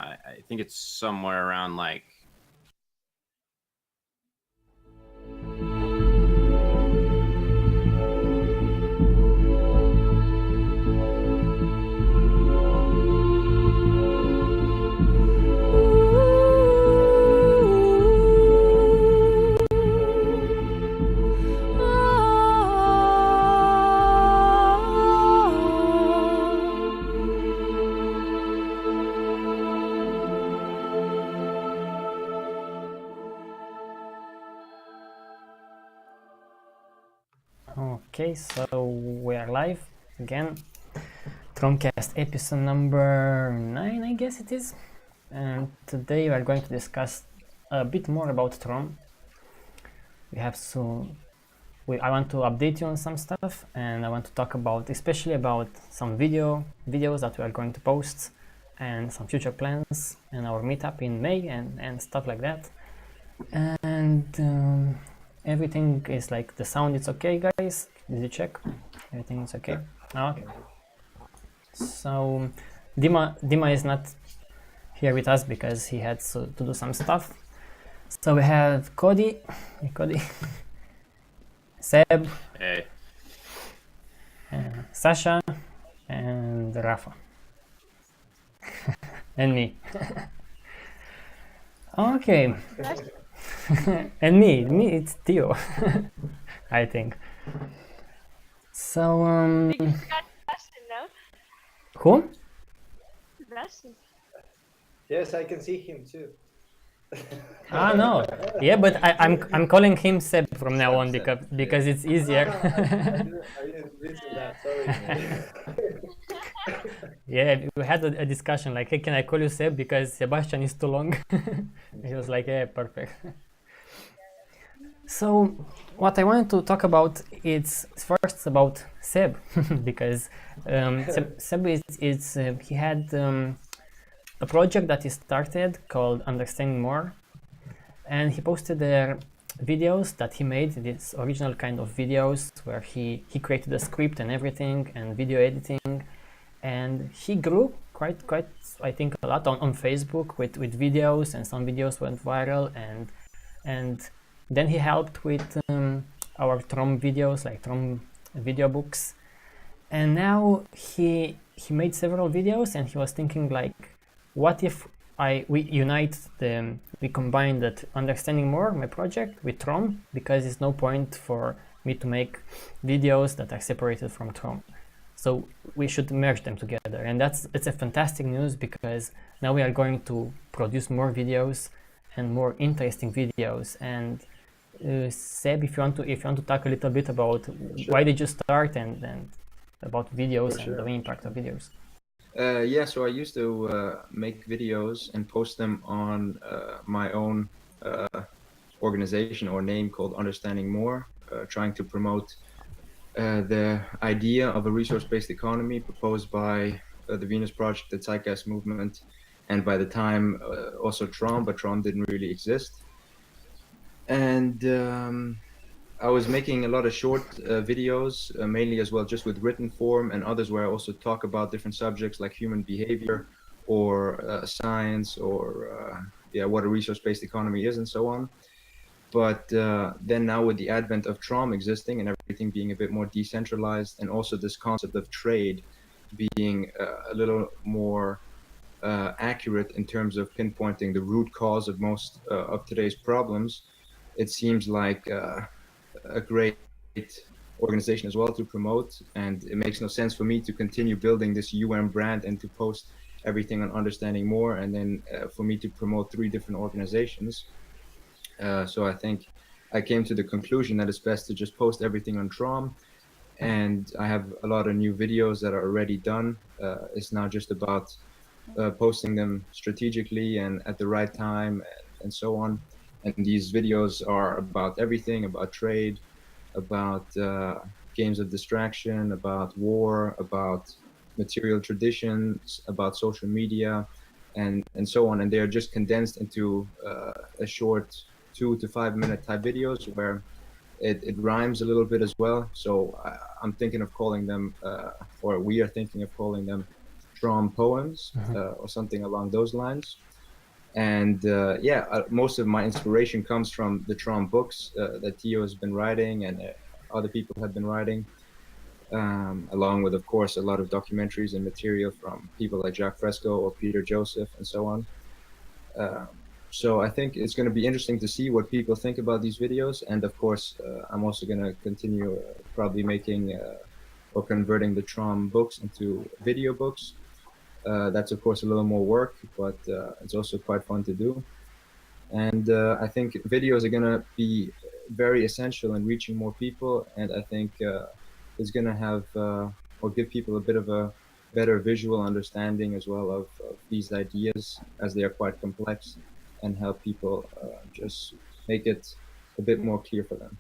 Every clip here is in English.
I think it's somewhere around like Okay, so we are live again. TROMcast episode number 9, I guess it is. And today we are going to discuss a bit more about TROM. I want to update you on some stuff, and I want to talk about, especially about some videos that we are going to post, and some future plans, and our meetup in May, and stuff like that. And everything is like, the sound is okay, guys? Did you check? Everything is okay? Okay. So Dima is not here with us because he had to do some stuff. So we have Cody, Seb, hey. Sasha, and Rafa, and me. Okay. And me, it's Theo. I think. So We got Sebastian now. who? Sebastian. Yes, I can see him too. No, yeah, but I'm calling him Seb from now on because it's easier. I didn't listen to that. Sorry. Yeah, we had a discussion like, hey, can I call you Seb because Sebastian is too long? He was like, yeah, perfect. So what I wanted to talk about is first about Seb because Seb he had a project that he started called Understanding More, and he posted there videos that he made, this original kind of videos where he created a script and everything and video editing, and he grew quite I think a lot on Facebook with videos, and some videos went viral, and then he helped with our TROM videos, like TROM video books, and now he made several videos, and he was thinking like, what if we combine that Understanding More, my project, with TROM, because there's no point for me to make videos that are separated from TROM. So we should merge them together, and it's a fantastic news because now we are going to produce more videos and more interesting videos. And Seb, if you want to talk a little bit about why did you start and about videos and the impact of videos. Yeah, so I used to make videos and post them on my own organization or name called Understanding More, trying to promote the idea of a resource-based economy proposed by the Venus Project, the Zeitgeist movement, and by the time also TROM, but TROM didn't really exist. And I was making a lot of short videos, mainly as well just with written form, and others where I also talk about different subjects like human behavior or science or what a resource-based economy is and so on. But then now with the advent of TROM existing and everything being a bit more decentralized, and also this concept of trade being a little more accurate in terms of pinpointing the root cause of most of today's problems, it seems like a great organization as well to promote, and it makes no sense for me to continue building this brand and to post everything on Understanding More, and then for me to promote 3 different organizations. So I think I came to the conclusion that it's best to just post everything on TROM, and I have a lot of new videos that are already done. It's now just about posting them strategically and at the right time and so on. And these videos are about everything, about trade, about games of distraction, about war, about material traditions, about social media, and so on. And they are just condensed into a short 2 to 5 minute type videos where it rhymes a little bit as well. So I'm thinking of calling them, or we are thinking of calling them, TROM poems or something along those lines. And most of my inspiration comes from the TROM books that Theo has been writing and other people have been writing, along with, of course, a lot of documentaries and material from people like Jacques Fresco or Peter Joseph and so on. So I think it's going to be interesting to see what people think about these videos. And of course, I'm also going to continue probably making or converting the TROM books into video books. That's of course a little more work, but it's also quite fun to do. And I think videos are going to be very essential in reaching more people. And I think it's going to have or give people a bit of a better visual understanding as well of these ideas, as they are quite complex, and help people just make it a bit more clear for them.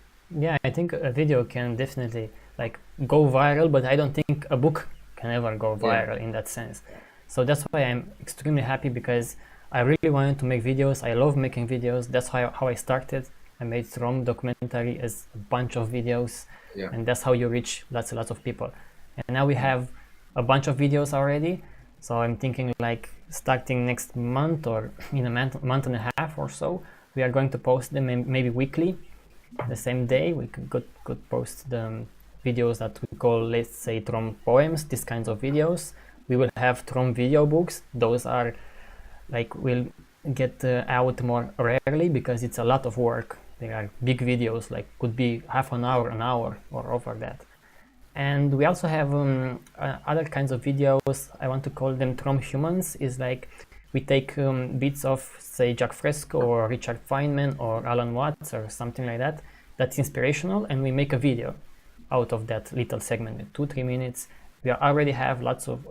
Yeah, I think a video can definitely like go viral, but I don't think a book can ever go viral in that sense. So that's why I'm extremely happy, because I really wanted to make videos. I love making videos. That's how I started. I made TROM documentary as a bunch of videos, and that's how you reach lots of people. And now we have a bunch of videos already. So I'm thinking like starting next month or in a month and a half or so, we are going to post them maybe weekly. The same day we could post the videos that we call, let's say, TROM poems, these kinds of videos. We will have TROM video books. Those are like, will get out more rarely because it's a lot of work. They are big videos, like could be half an hour or over that. And we also have other kinds of videos. I want to call them TROM humans. Is like we take bits of, say, Jacques Fresco or Richard Feynman or Alan Watts or something like that, that's inspirational, and we make a video out of that little segment, 2-3 minutes. We already have lots of,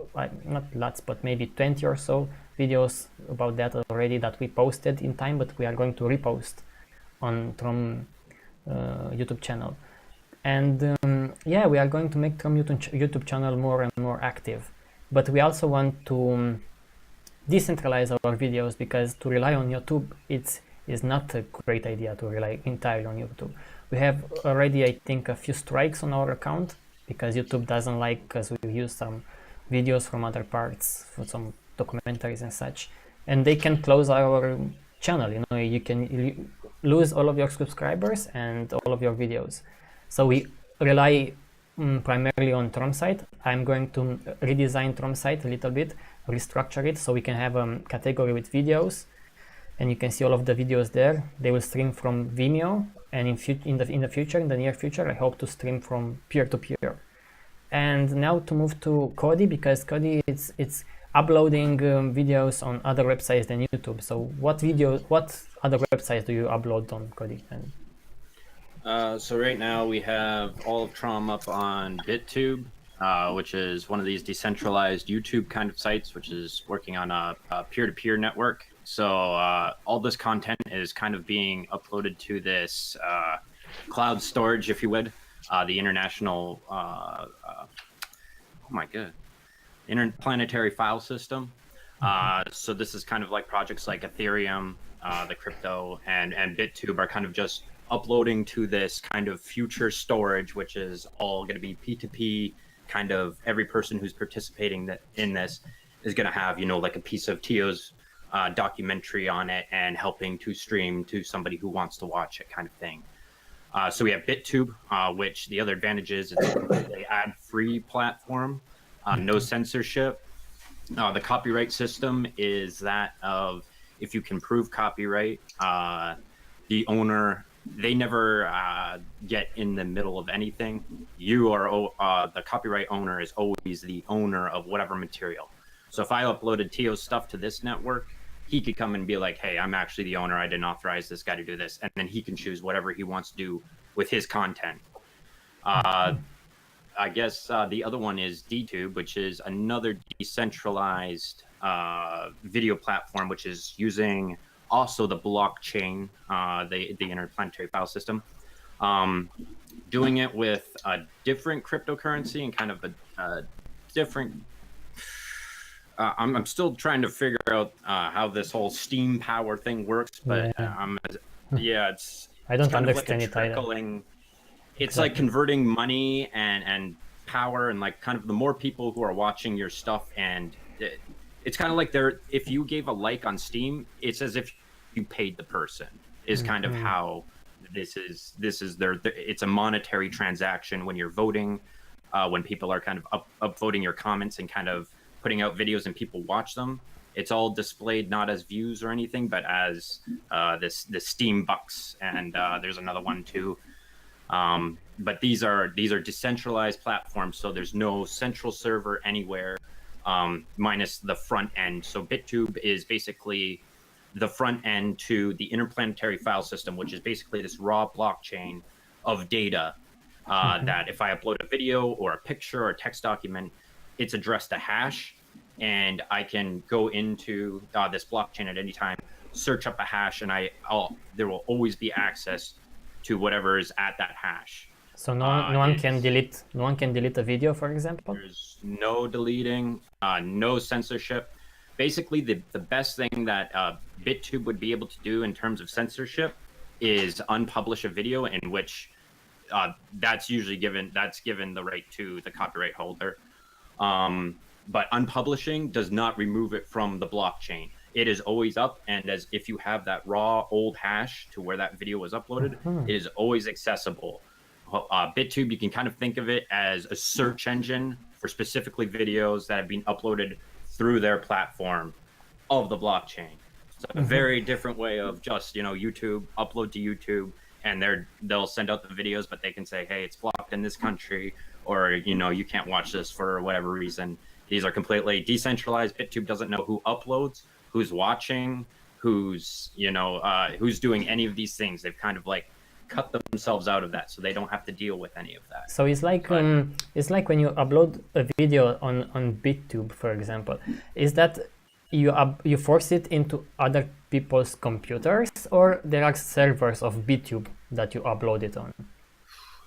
not lots, but maybe 20 or so videos about that already that we posted in time, but we are going to repost on TROM YouTube channel. And yeah, we are going to make TROM YouTube channel more and more active. But we also want to decentralize our videos, because to rely on YouTube, is not a great idea to rely entirely on YouTube. We have already, I think, a few strikes on our account, because YouTube doesn't like, because we use some videos from other parts for some documentaries and such, and they can close our channel. You know, you can lose all of your subscribers and all of your videos. So we rely primarily on TROM site. I'm going to redesign TROM site a little bit, restructure it so we can have a category with videos, and you can see all of the videos there. They will stream from Vimeo, and in the near future, I hope to stream from peer-to-peer. And now to move to Kodi, because Kodi it's uploading videos on other websites than YouTube. So what other websites do you upload on Kodi? So right now we have all of TROM up on BitTube, which is one of these decentralized YouTube kind of sites, which is working on a peer-to-peer network. So all this content is kind of being uploaded to this cloud storage, if you would, the international, interplanetary file system. So this is kind of like projects like Ethereum, the crypto, and BitTube are kind of just uploading to this kind of future storage, which is all going to be P2P. Kind of every person who's participating in this is going to have, you know, like a piece of Tio's documentary on it and helping to stream to somebody who wants to watch it, kind of thing. So we have BitTube, which the other advantage is it's a completely ad-free platform, no censorship. The copyright system is that of, if you can prove copyright, the owner, they never get in the middle of anything. You are the copyright owner is always the owner of whatever material. So if I uploaded Tio's stuff to this network, he could come and be like, hey, I'm actually the owner. I didn't authorize this guy to do this. And then he can choose whatever he wants to do with his content. I guess the other one is DTube, which is another decentralized video platform, which is using also the blockchain, the interplanetary file system, doing it with a different cryptocurrency and kind of a different. I'm still trying to figure out how this whole Steam power thing works, but it's. I don't kind understand of like it either. It's like converting money and power, and like kind of the more people who are watching your stuff and it's kind of like if you gave a like on Steam, it's as if you paid the person. Is kind of how this is it's a monetary transaction when you're voting, when people are kind of upvoting your comments and kind of putting out videos and people watch them. It's all displayed not as views or anything, but as the Steam bucks, and there's another one too. But these are decentralized platforms, so there's no central server anywhere, minus the front end. So BitTube is basically the front end to the interplanetary file system, which is basically this raw blockchain of data that if I upload a video or a picture or a text document, it's addressed a hash, and I can go into this blockchain at any time, search up a hash, and there will always be access to whatever is at that hash. So no one can delete a video, for example? There's no deleting, no censorship. Basically, the best thing that BitTube would be able to do in terms of censorship is unpublish a video, in which that's given the right to the copyright holder. But unpublishing does not remove it from the blockchain. It is always up, and as if you have that raw old hash to where that video was uploaded, it is always accessible. BitTube, you can kind of think of it as a search engine for specifically videos that have been uploaded through their platform of the blockchain. So a very different way of just, YouTube, upload to YouTube, and they'll send out the videos, but they can say, hey, it's blocked in this country, or, you can't watch this for whatever reason. These are completely decentralized. BitTube doesn't know who uploads, who's watching, who's doing any of these things. They've kind of cut themselves out of that, so they don't have to deal with any of that. So it's like when you upload a video on BitTube, for example, is that you force it into other people's computers, or there are servers of BitTube that you upload it on?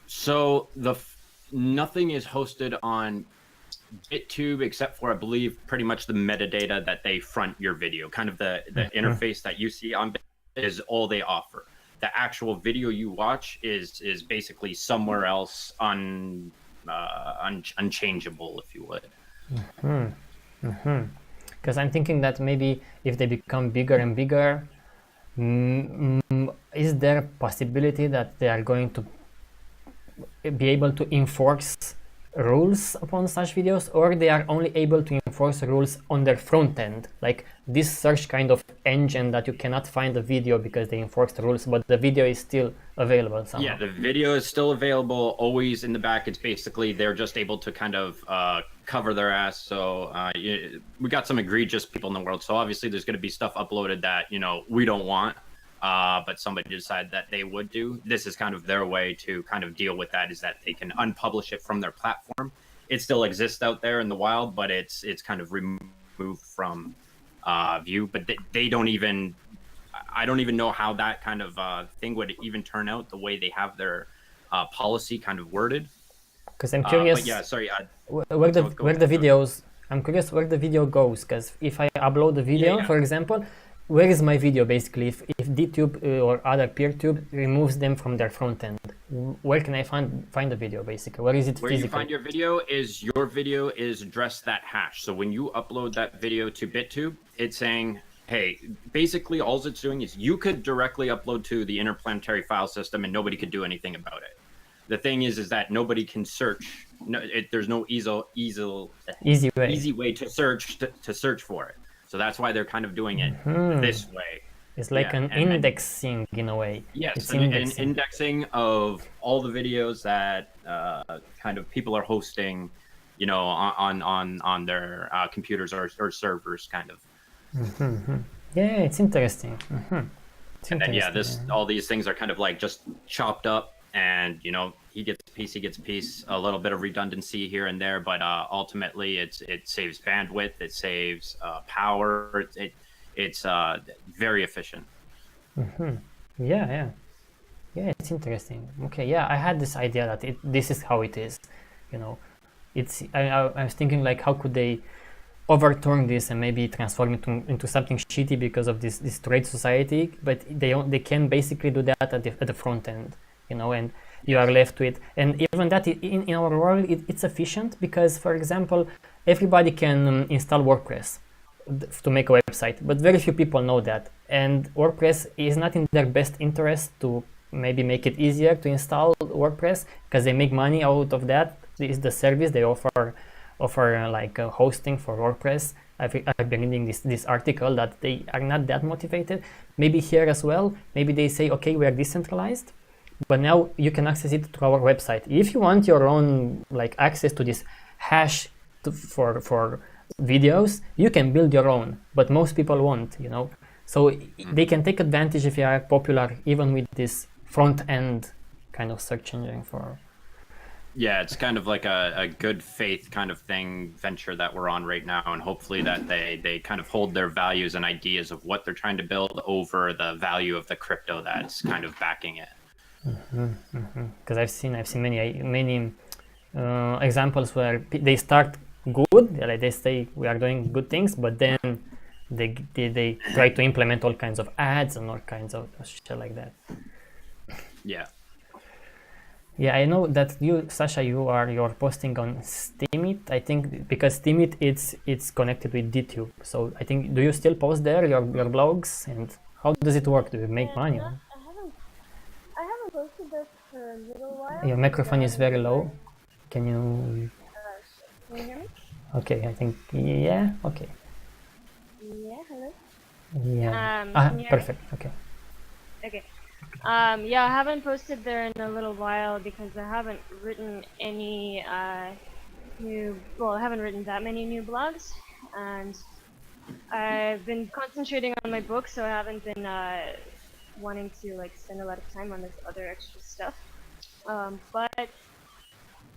So nothing is hosted on BitTube except for, I believe, pretty much the metadata that they front your video. Kind of the interface that you see on BitTube is all they offer. The actual video you watch is basically somewhere else unchangeable, if you would. Because I'm thinking that maybe if they become bigger and bigger, is there a possibility that they are going to be able to enforce rules upon such videos, or they are only able to enforce rules on their front end, like this search kind of engine that you cannot find the video because they enforce the rules, but the video is still available somehow? Yeah, the video is still available always in the back. It's basically they're just able to kind of cover their ass. So we got some egregious people in the world, so obviously there's going to be stuff uploaded that we don't want, but somebody decided that they would do. This is kind of their way to kind of deal with that, is that they can unpublish it from their platform. It still exists out there in the wild, but it's kind of removed from view. But they don't even, I don't even know how that kind of thing would even turn out, the way they have their policy kind of worded. Because I'm curious. But yeah, sorry. Where the videos? I'm curious where the video goes, because if I upload the video, for example, where is my video basically? If DTube or other PeerTube removes them from their front end, where can I find the video basically? Where is it physically? Where you find your video is addressed that hash. So when you upload that video to BitTube, it's saying, hey, basically all it's doing is you could directly upload to the interplanetary file system and nobody could do anything about it. The thing is that nobody can search. There's no easy way to search for it. So that's why they're kind of doing it this way. It's like an indexing in a way. Yes, it's an indexing of all the videos that kind of people are hosting, on their computers or servers, kind of. Yeah, it's interesting. And then all these things are kind of like just chopped up, and he gets a piece, a little bit of redundancy here and there, but ultimately it saves bandwidth, it saves power, it's very efficient. Yeah, it's interesting. Okay, yeah, I had this idea that this is how it is. I was thinking, like, how could they overturn this and maybe transform it into something shitty because of this trade society, but they can basically do that at the front end, and you are left with. And even that in our world, it's efficient because, for example, everybody can install WordPress to make a website, but very few people know that. And WordPress is not in their best interest to maybe make it easier to install WordPress, because they make money out of that. This is the service they offer like hosting for WordPress. I've been reading this article that they are not that motivated. Maybe here as well, maybe they say, okay, we are decentralized, but now you can access it through our website. If you want your own like access to this hash for videos, you can build your own, but most people won't, you know. So they can take advantage if you are popular, even with this front end kind of search engine for. Yeah, it's kind of like a good faith kind of venture that we're on right now, and hopefully that they kind of hold their values and ideas of what they're trying to build over the value of the crypto that's kind of backing it. Because I've seen many examples where they start good, like they say we are doing good things, but then they try to implement all kinds of ads and all kinds of shit like that. Yeah. Yeah, I know that you, Sasha, you're posting on Steemit. I think because Steemit it's connected with DTube. So I think, do you still post there your blogs, and how does it work? Do you make money? I haven't posted this for a little while. Your microphone is very low. Can you? Can you hear me? Okay, I think okay. Yeah, hello. Yeah. Can you hear me? Perfect. Okay. Okay. Yeah, I haven't posted there in a little while because I haven't written any I haven't written that many new blogs, and I've been concentrating on my book, so I haven't been wanting to like spend a lot of time on this other extra stuff. But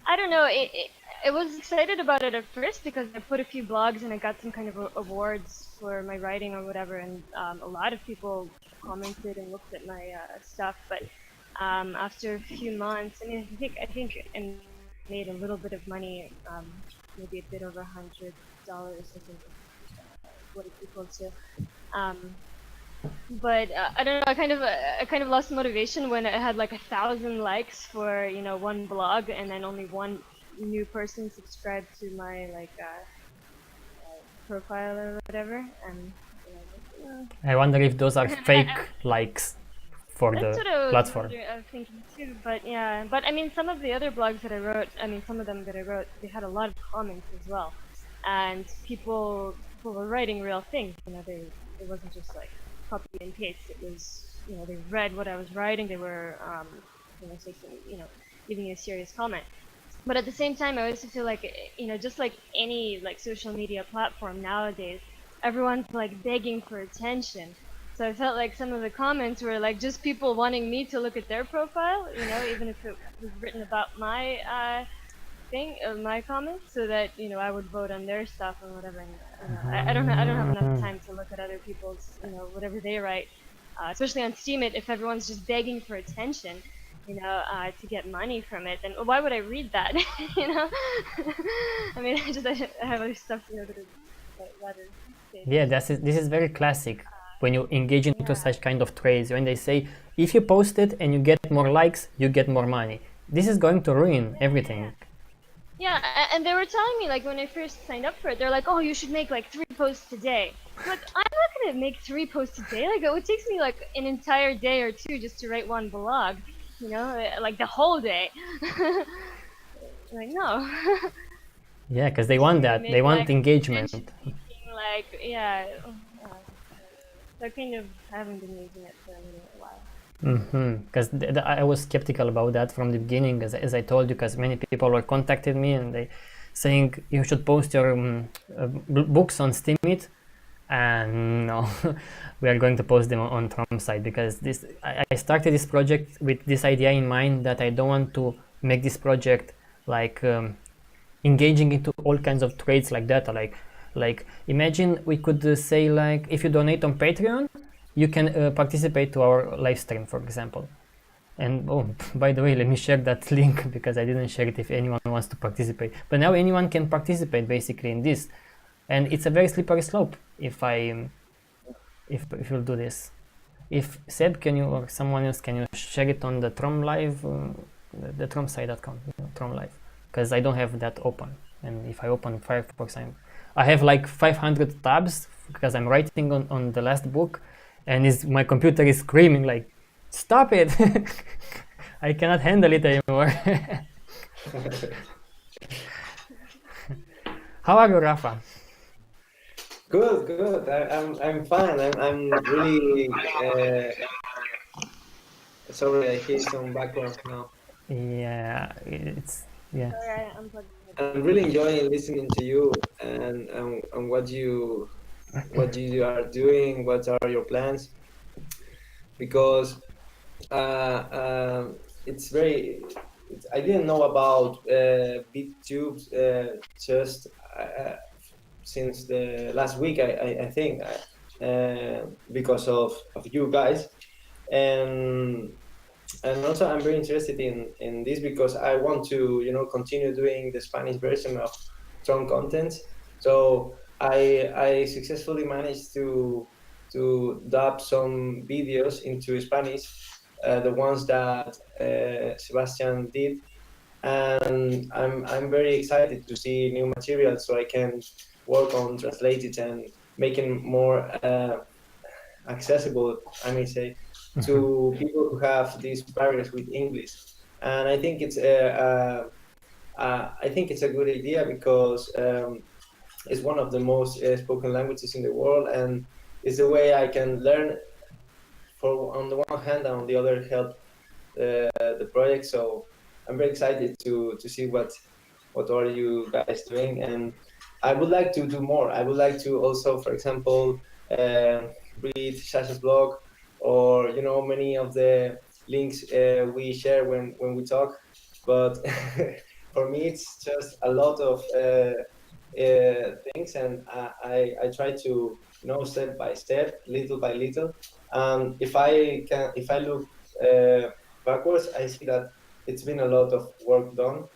I don't know, I was excited about it at first because I put a few blogs and I got some kind of awards for my writing or whatever, and a lot of people commented and looked at my stuff. But after a few months, I mean, I think I made a little bit of money, maybe a bit over $100, I think, what it equals to. But I don't know. I kind of lost motivation when I had like 1,000 likes for one blog, and then only one new person subscribed to my like profile or whatever. And I wonder if those are fake likes for that's the what I was platform. I was thinking too. But yeah, but I mean, some of the other blogs that I wrote, some of them that I wrote, they had a lot of comments as well, and people were writing real things. It wasn't just like copy and paste. It was, they read what I was writing. They were, giving you a serious comment. But at the same time, I also feel like, just like any like social media platform nowadays, everyone's like begging for attention. So I felt like some of the comments were like just people wanting me to look at their profile, even if it was written about my my comments, so that I would vote on their stuff or whatever. And, I don't have enough time to look at other people's whatever they write, especially on Steemit. If everyone's just begging for attention, to get money from it, then why would I read that? I mean, I have other stuff that is rather. Yeah, this is very classic when you engage into such kind of trades. When they say, if you post it and you get more likes, you get more money. This is going to ruin everything. Yeah, and they were telling me, like, when I first signed up for it, they're like, oh, you should make, like, 3 posts a day. I'm like, I'm not going to make 3 posts a day. Like, it takes me, like, an entire day or 2 just to write one blog, like, the whole day. Like, no. Yeah, because they want that. They want engagement. Like, yeah. So I kind of haven't been using it for a little while. Because I was skeptical about that from the beginning, as I told you, because many people were contacted me and they saying you should post your books on Steemit, and no, we are going to post them on TROM site, because I started this project with this idea in mind, that I don't want to make this project like engaging into all kinds of trades like that. Like imagine we could say, like, if you donate on Patreon, you can participate to our live stream, for example. And oh, by the way, let me share that link, because I didn't share it if anyone wants to participate. But now anyone can participate basically in this, and it's a very slippery slope if you'll do this. If Seb, can you, or someone else, can you share it on the TROM live, the tromsite.com, TROM live, because I don't have that open And if I open Firefox, I have like 500 tabs because I'm writing on the last book, and my computer is screaming like, "Stop it! I cannot handle it anymore." How are you, Rafa? Good, good. I'm fine. I'm really. Sorry, I hear some background now. Yeah, yeah. Sorry, I unplugged my I'm really enjoying listening to you and what you are doing. What are your plans? Because it's very. I didn't know about BitTube just since the last week. I think because of you guys, and also I'm very interested in this because I want to continue doing the Spanish version of TROM content. So I successfully managed to dub some videos into Spanish, the ones that Sebastian did, and I'm very excited to see new material so I can work on translate it and making more accessible, I may say, to people who have these barriers with English. And I think it's a good idea because it's one of the most spoken languages in the world, and it's the way I can learn on the one hand, and on the other help the project. So I'm very excited to see what are you guys doing, and I would like to do more. I would like to also, for example, read Shasha's blog, or many of the links we share when we talk. But for me, it's just a lot of things, and I try to step by step, little by little. If I look backwards, I see that it's been a lot of work done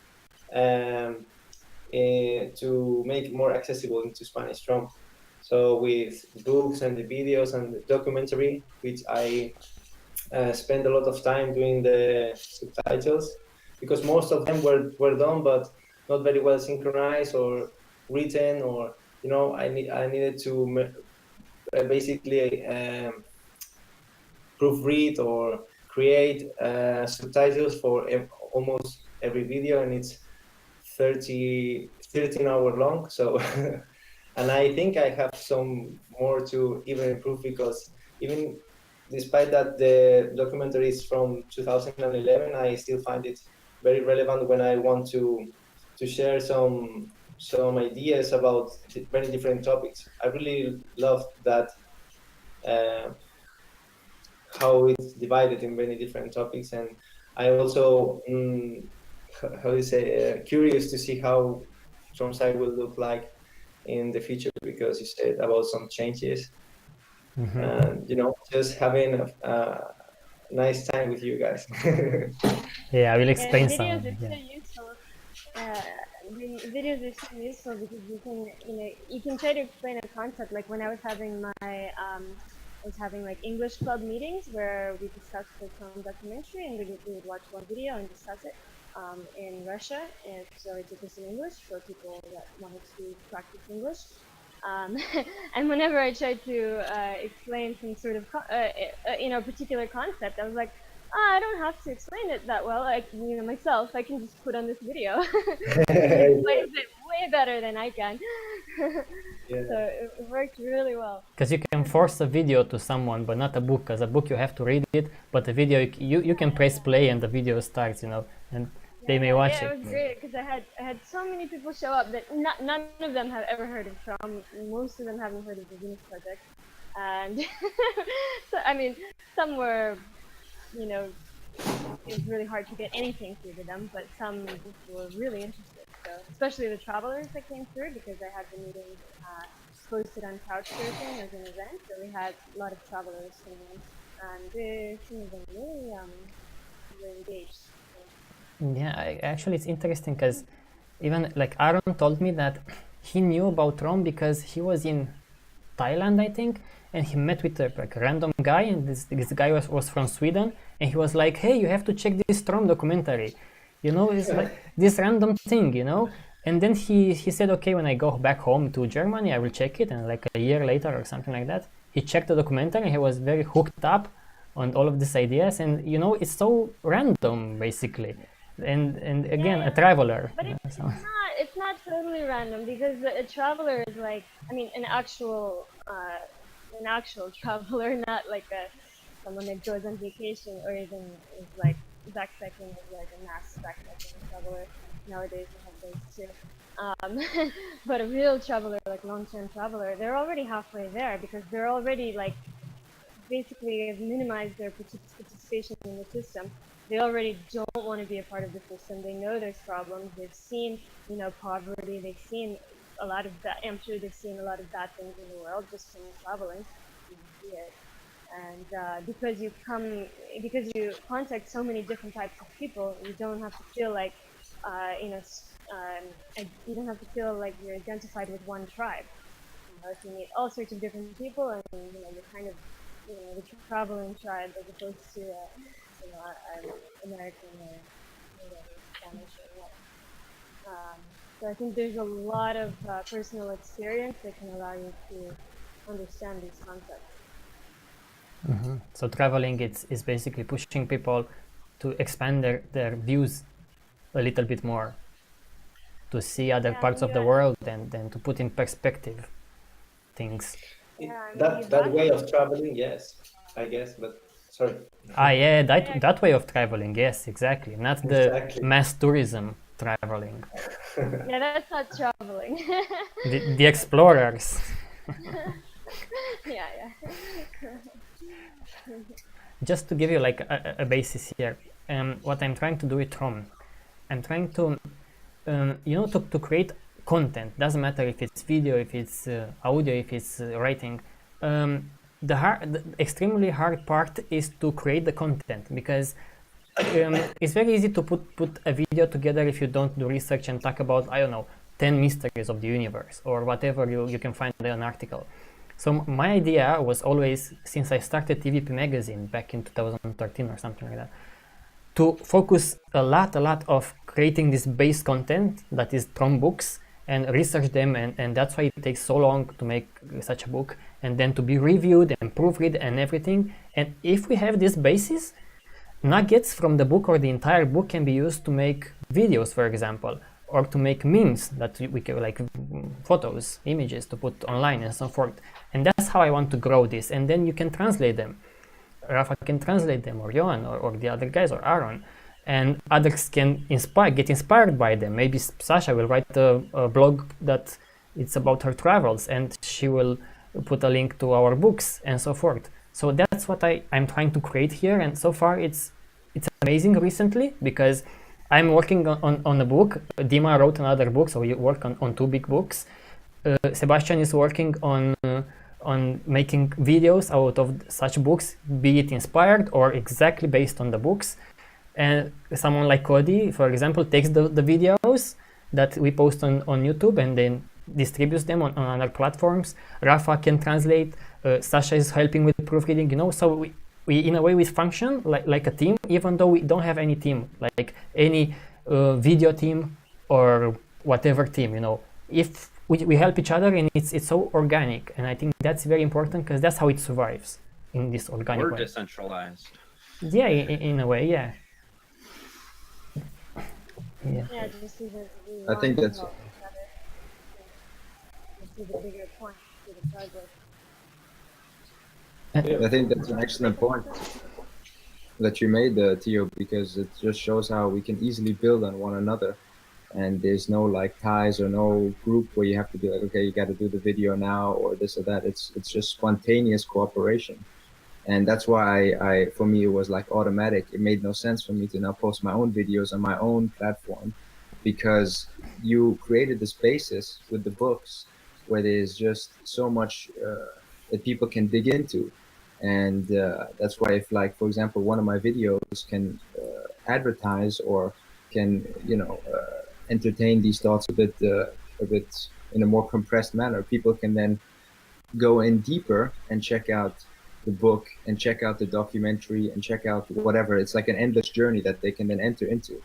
to make it more accessible into Spanish TROM. So with books and the videos and the documentary, which I spend a lot of time doing the subtitles, because most of them were done, but not very well synchronized or written, or I needed to basically proofread or create subtitles for almost every video, and it's 13 hours long. So and I think I have some more to even improve, because even despite that the documentary is from 2011, I still find it very relevant when I want to share some ideas about very different topics. I really love that how it's divided in many different topics, and I also how do you say curious to see how TROM site will look like in the future, because you said about some changes. And just having a nice time with you guys. Yeah, I will explain some. videos are Yeah. so useful. Videos are so useful because you can try to explain a concept. Like when I was having like English club meetings where we discussed the TROM documentary, and we would watch one video and discuss it in Russia. And so I did this in English for people that wanted to practice English. And whenever I tried to explain some sort of particular concept, I was like, I don't have to explain it that well. Myself, I can just put on this video. It explains it way better than I can. Yeah. So it worked really well. Because you can force a video to someone, but not a book. Because a book you have to read it, but a video you can press play and the video starts, and they may watch it. it. It was great because I had so many people show up that none of them have ever heard of TROM. Most of them haven't heard of the Venus Project, and so I mean, some were, it was really hard to get anything through to them, but some were really interested. So especially the travelers that came through, because I had the meeting posted on Couchsurfing as an event, so we had a lot of travelers coming in, and some of them really engaged. Yeah, actually it's interesting because even like Aaron told me that he knew about TROM because he was in Thailand, I think, and he met with a random guy, and this guy was from Sweden, and he was like, hey, you have to check this TROM documentary. It's like this random thing, And then he said, okay, when I go back home to Germany, I will check it. And like a year later or something like that, he checked the documentary. He was very hooked up on all of these ideas. And you know, it's so random basically. And again, a traveler. But it's not totally random, because a traveler is like, I mean, an actual traveler, not like someone that goes on vacation or even is like backpacking, is like a mass backpacking traveler. Nowadays we have those too. But a real traveler, like long-term traveler, they're already halfway there, because they're already like basically have minimized their participation in the system. They already don't want to be a part of the system. They know there's problems. They've seen, you know, poverty. They've seen a lot of bad. I'm sure they've seen a lot of bad things in the world just from traveling. You see it. And because you contact so many different types of people, you don't have to feel like, you don't have to feel like you're identified with one tribe. You know, if you meet all sorts of different people, and you know, you're kind of, you know, the traveling tribe as opposed to, you know, an American or Spanish or what. So I think there's a lot of personal experience that can allow you to understand these concepts. Mm-hmm. So traveling is basically pushing people to expand their views a little bit more, to see other parts of the world, and then to put in perspective things. That way of traveling, yes, I guess, but sorry. Yeah, that way of traveling, yes, exactly. Not the mass tourism traveling. Yeah, that's not traveling. the explorers. Yeah. Just to give you like a basis here, what I'm trying to do with TROM, I'm trying to, you know, to create content. Doesn't matter if it's video, if it's audio, if it's writing. The extremely hard part is to create the content, because it's very easy to put a video together if you don't do research and talk about, I don't know, 10 mysteries of the universe or whatever you can find in an article. So my idea was always, since I started TVP magazine back in 2013 or something like that, to focus a lot of creating this base content that is TROM books, and research them, and that's why it takes so long to make such a book, and then to be reviewed and proofread and everything. And if we have this basis, nuggets from the book or the entire book can be used to make videos, for example, or to make memes that we can, like photos, images to put online and so forth. And that's how I want to grow this. And then you can translate them. Rafa can translate them, or Johan, or the other guys, or Aaron. And others can get inspired by them. Maybe Sasha will write a blog that it's about her travels, and she will put a link to our books and so forth. So that's what I'm trying to create here. And so far it's amazing recently, because I'm working on a book. Dima wrote another book, so we work on two big books. Sebastian is working on making videos out of such books, be it inspired or exactly based on the books. And someone like Cody, for example, takes the videos that we post on YouTube and then distributes them on other platforms. Rafa can translate. Sasha is helping with proofreading, you know. So we in a way we function like a team, even though we don't have any team, like any video team or whatever team, you know. If we help each other, and it's so organic, and I think that's very important, because that's how it survives in this organic way. We're decentralized. Yeah, in a way, yeah. Yeah, just because I think that's. See the bigger point to the project. I think that's an excellent point that you made, Theo, because it just shows how we can easily build on one another, and there's no like ties or no group where you have to be like, okay, you got to do the video now or this or that. It's just spontaneous cooperation, and that's why for me it was like automatic. It made no sense for me to now post my own videos on my own platform, because you created this basis with the books where there's just so much that people can dig into. And that's why, if like, for example, one of my videos can advertise or can, you know, entertain these thoughts a bit in a more compressed manner, people can then go in deeper and check out the book and check out the documentary and check out whatever. It's like an endless journey that they can then enter into.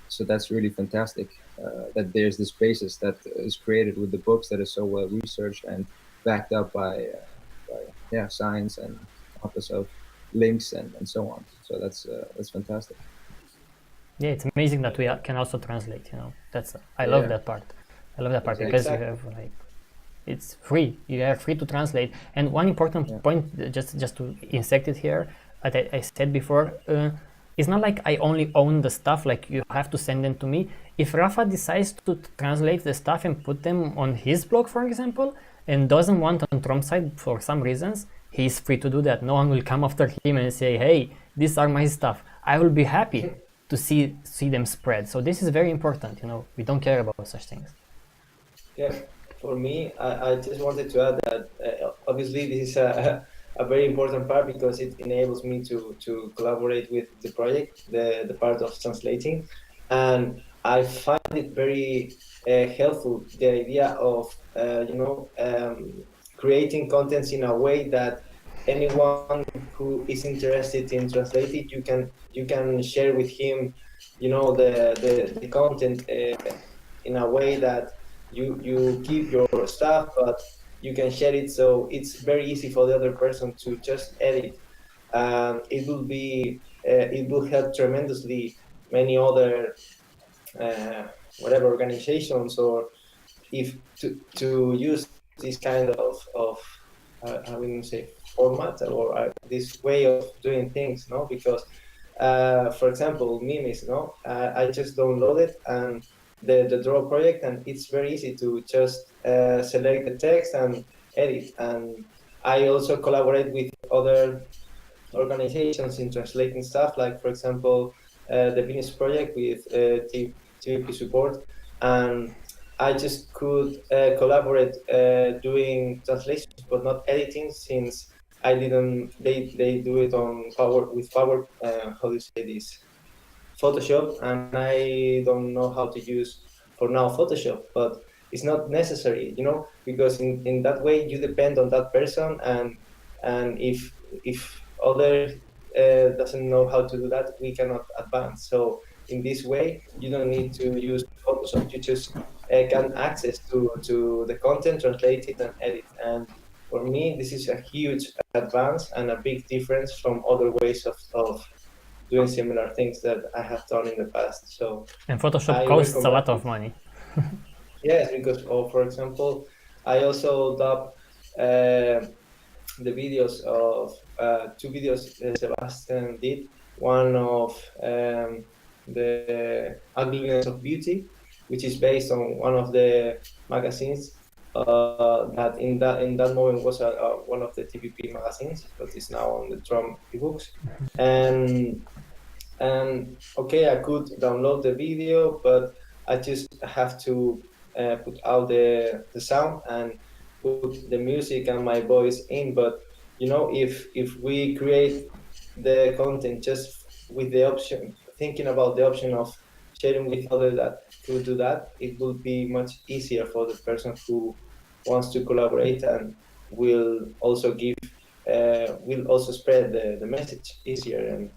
So that's really fantastic that there's this basis that is created with the books that is so well researched and backed up by science and office of links and so on. So that's fantastic. Yeah, it's amazing that we can also translate. That's I love Yeah. that part. I love that part Exactly. because you have like it's free. You are free to translate. And one important point, just to insert it here, that I said before, it's not like I only own the stuff. Like you have to send them to me. If Rafa decides to translate the stuff and put them on his blog, for example, and doesn't want on TROM side for some reasons, he's free to do that. No one will come after him and say, "Hey, these are my stuff." I will be happy to see them spread. So this is very important. We don't care about such things. Yeah, for me, I just wanted to add that obviously this is a very important part because it enables me to collaborate with the project, the part of translating, and I find it very helpful, the idea of creating contents in a way that anyone who is interested in translating, you can share with him, the content in a way that you keep your stuff, but you can share it, so it's very easy for the other person to just edit. It will help tremendously many other whatever organizations, or if to use this kind of I wouldn't say format, or this way of doing things, no? Because for example, memes, no? I just download it and the draw project, and it's very easy to just select the text and edit. And I also collaborate with other organizations in translating stuff, like for example the Venus project with TVP support, and I just could collaborate doing translations but not editing, since I didn't they do it on Power how do you say this, Photoshop, and I don't know how to use for now Photoshop, but it's not necessary, because in that way you depend on that person, and if other doesn't know how to do that, we cannot advance. So in this way, you don't need to use Photoshop. You just can access to the content, translate it, and edit. And for me, this is a huge advance and a big difference from other ways of doing similar things that I have done in the past. So And Photoshop I costs a recommend lot of it. money. Yes, because for example, I also dub the videos of two videos Sebastian did. One of the Ugliness of Beauty, which is based on one of the magazines that in that moment was one of the TPP magazines, but is now on the TROM ebooks. And okay, I could download the video, but I just have to put out the sound and put the music and my voice in. But if we create the content just with the option, thinking about the option of sharing with others that could do that, it will be much easier for the person who wants to collaborate, and will also spread the message easier. And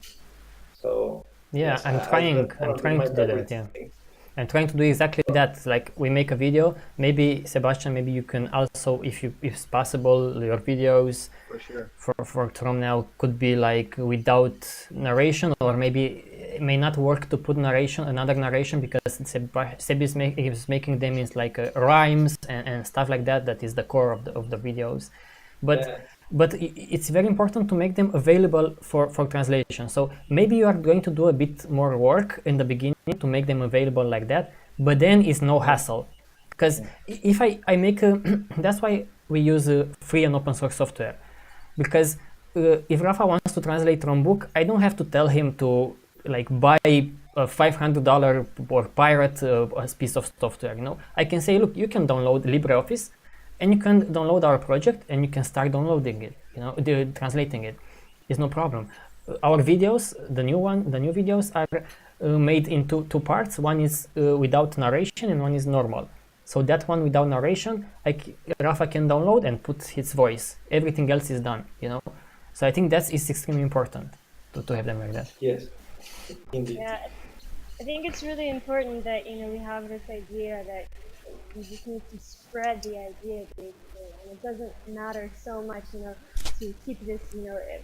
so Yeah, yes, I'm I trying. that's I'm one of trying my to do that. favorite Yeah, things. I'm trying to do exactly that. Like we make a video. Maybe Sebastian, maybe you can also, if it's possible, your videos For sure. for TROM now could be like without narration, or maybe it may not work to put another narration, because Seb is making them in like rhymes and stuff like that. That is the core of the videos, but. Yeah. But it's very important to make them available for translation. So maybe you are going to do a bit more work in the beginning to make them available like that, but then it's no hassle. Because if I make a, that's why we use free and open source software. Because if Rafa wants to translate from book, I don't have to tell him to like buy a $500 or pirate a piece of software. I can say, look, you can download LibreOffice, and you can download our project, and you can start downloading it, translating it. It's no problem. Our videos, the new videos are made into two parts. One is without narration, and one is normal. So that one without narration, Rafa can download and put his voice. Everything else is done, So I think that is extremely important to have them like that. Yes, indeed. Yeah, I think it's really important that we have this idea that we just need to spread the idea basically, and it doesn't matter so much to keep this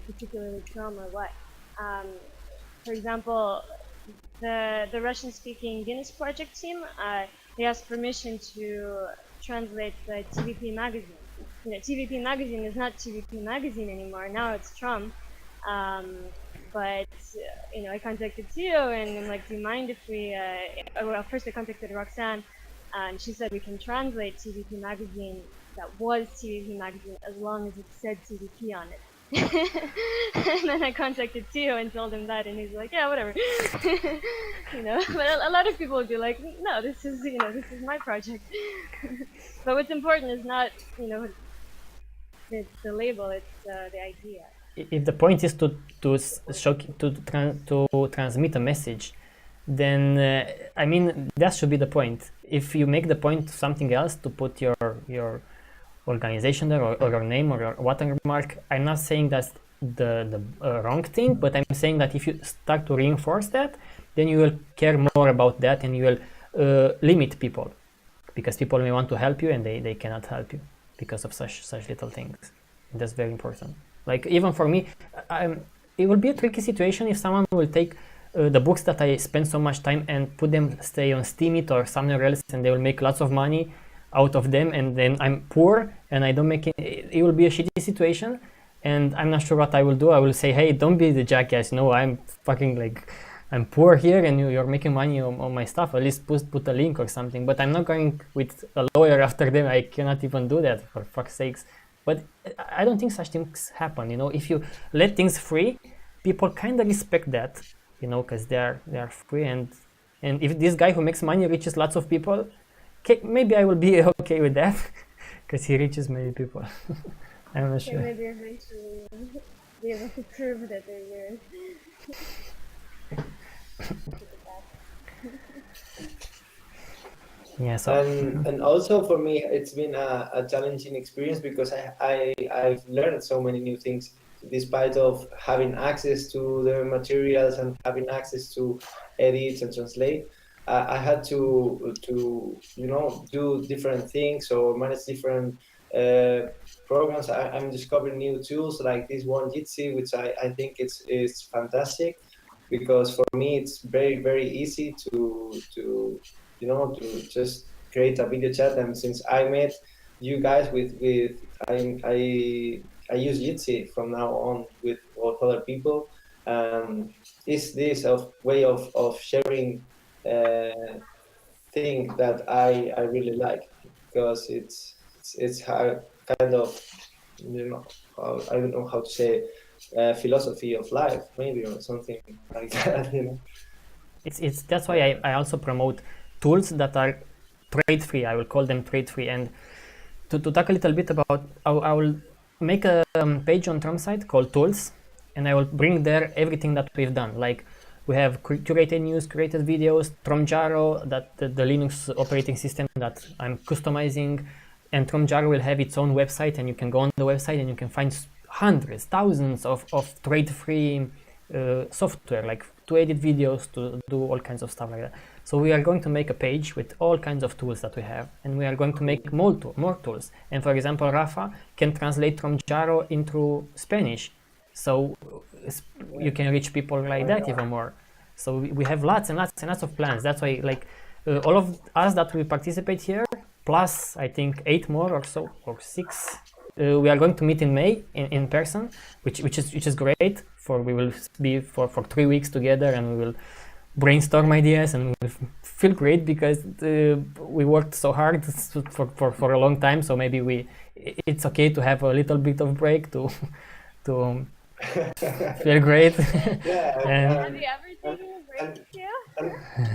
particularly TROM or what. For example, the Russian-speaking Guinness project team, they asked permission to translate the TVP magazine. TVP magazine is not TVP magazine anymore. Now it's TROM. But I contacted Theo and I'm like, do you mind if we? Well, first I contacted Roxanne, and she said we can translate TVP magazine that was TVP magazine as long as it said TVP on it. And then I contacted Theo and told him that, and he's like, yeah, whatever. But a lot of people would be like, no, this is my project. But what's important is not the label, it's the idea. If the point is to transmit a message, then I mean that should be the point. If you make the point something else, to put your organization there or your name or your watermark, I'm not saying that's the wrong thing, but I'm saying that if you start to reinforce that, then you will care more about that and you will limit people, because people may want to help you and they cannot help you because of such little things. And that's very important. Like even for me, it will be a tricky situation if someone will take the books that I spend so much time and put them stay on Steemit or somewhere else, and they will make lots of money out of them, and then I'm poor and I don't make it. It will be a shitty situation, and I'm not sure what I will do. I will say, hey, don't be the jackass. No, I'm fucking like, I'm poor here and you're making money on my stuff. At least put a link or something. But I'm not going with a lawyer after them. I cannot even do that, for fuck's sakes. But I don't think such things happen. If you let things free, people kind of respect that, because they are free. And if this guy who makes money reaches lots of people, okay, maybe I will be okay with that, because he reaches many people. I'm not sure. Maybe eventually be able to prove that they're yours. Yeah, so and also for me, it's been a challenging experience because I've learned so many new things, despite of having access to the materials and having access to edits and translate. I had to do different things or manage different programs. I'm discovering new tools like this one Jitsi, which I think it's fantastic, because for me it's very, very easy to just create a video chat. And since I met you guys I use Jitsi from now on with other people. Is this way of sharing thing that I really like, because it's kind of I don't know how to say philosophy of life maybe, or something like that. it's that's why I also promote tools that are trade free. I will call them trade free. And to talk a little bit about, I will make a page on TROM site called tools, and I will bring there everything that we've done. Like we have curated news, curated videos, TROMjaro, that the Linux operating system that I'm customizing, and TROMjaro will have its own website, and you can go on the website and you can find hundreds, thousands of trade-free software, like to edit videos, to do all kinds of stuff like that. So we are going to make a page with all kinds of tools that we have, and we are going to make more tools. And for example, Rafa can translate TROMjaro into Spanish, so you can reach people like that even more. So we have lots and lots and lots of plans. That's why, like, all of us that we participate here, plus I think 8 more or so, or 6, we are going to meet in May in person, which is great. We will be for 3 weeks together, and we will brainstorm ideas, and we will feel great because we worked so hard for a long time. So maybe it's okay to have a little bit of break to feel great. Yeah, Have you ever taken a break, too?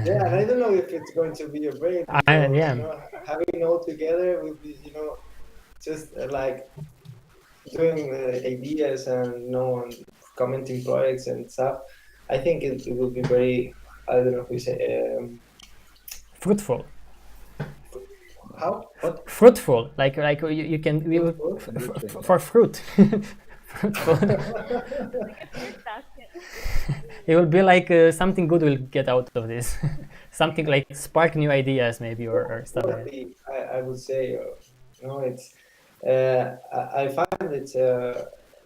Yeah, and I don't know if it's going to be a break. Having all together will be, just like doing ideas and commenting projects and stuff. I think it will be very, I don't know if we say fruitful. How? What? Fruitful, like you can for fruit. Fruit basket. It will be like something good will get out of this. Something like spark new ideas maybe or stuff like that. Quality, I would say, it's. I find it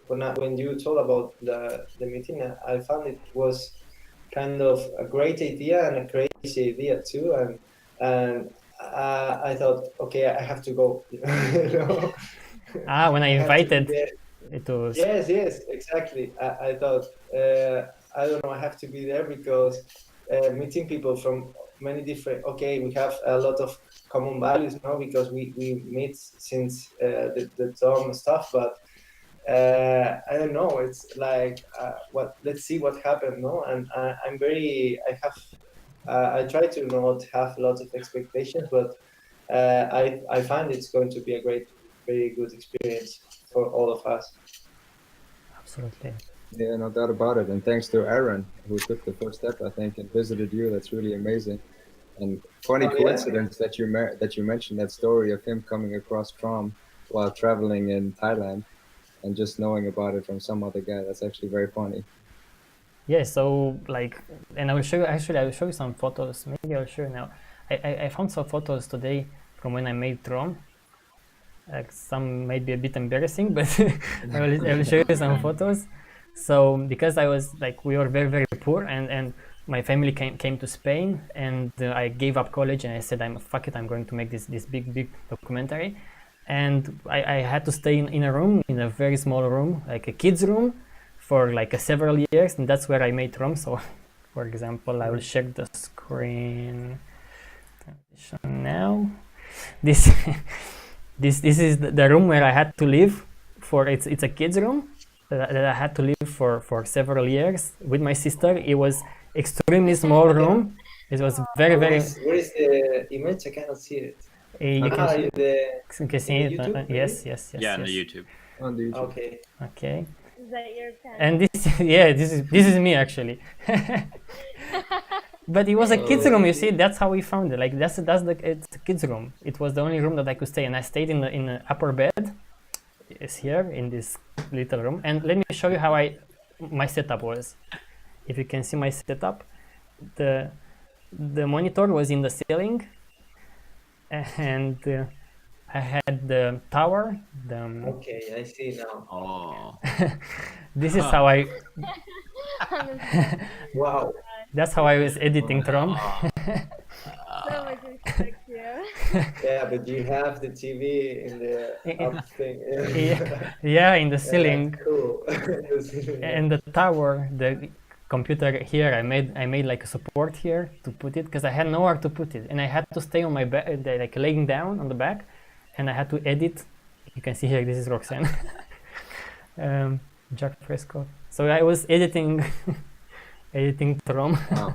when you told about the meeting, I found it was kind of a great idea and a crazy idea too, and I thought, okay, I have to go. You know? When I I have to be invited there. it was Yes, exactly. I thought, I don't know, I have to be there because meeting people from many different, okay, we have a lot of common values now because we meet since the TROM stuff, but I don't know, it's like, let's see what happened, no? And I try to not have a lot of expectations, but I find it's going to be a very good experience for all of us. absolutely. Yeah, no doubt about it. And thanks to Aaron, who took the first step, I think, and visited you. That's really amazing. And funny coincidence that you mentioned that story of him coming across TROM while traveling in Thailand, and just knowing about it from some other guy. That's actually very funny. Yeah, so like, and I will show you, actually I will show you some photos. Maybe I'll show you now. I found some photos today from when I made TROM. Like some might be a bit embarrassing, but I will show you some photos. So because I was like, we were very poor, and my family came to Spain, and I gave up college, and I said, fuck it, I'm going to make this big documentary. And I had to stay in a room, in a very small room, like a kid's room, for like several years, and that's where I made TROM. So for example, I will share the screen now. This this is the room where I had to live for. It's a kid's room that I had to live for several years with my sister. It was extremely small room. It was very Where is the image? I cannot see it. you can see it. YouTube, Yes. Yeah, on the YouTube. On the YouTube. Okay. Is that your pen? And this is me actually. But it was a kids room, you see. That's how we found it. Like it's a kids room. It was the only room that I could stay, and I stayed in the upper bed. It's here in this little room. And let me show you how my setup was. If you can see my setup, the monitor was in the ceiling, and I had the tower. Okay, I see now. Oh. This is how I. Wow. That's how I was editing TROM. So much respect to you. Yeah, but you have the TV in the up thing. Yeah, in the ceiling. That's cool. The ceiling, yeah. And the tower, the computer here, I made like a support here to put it, because I had nowhere to put it, and I had to stay on my back, like laying down on the back, and I had to edit. You can see here, this is Roxanne. Jack Fresco. So I was editing TROM. Wow.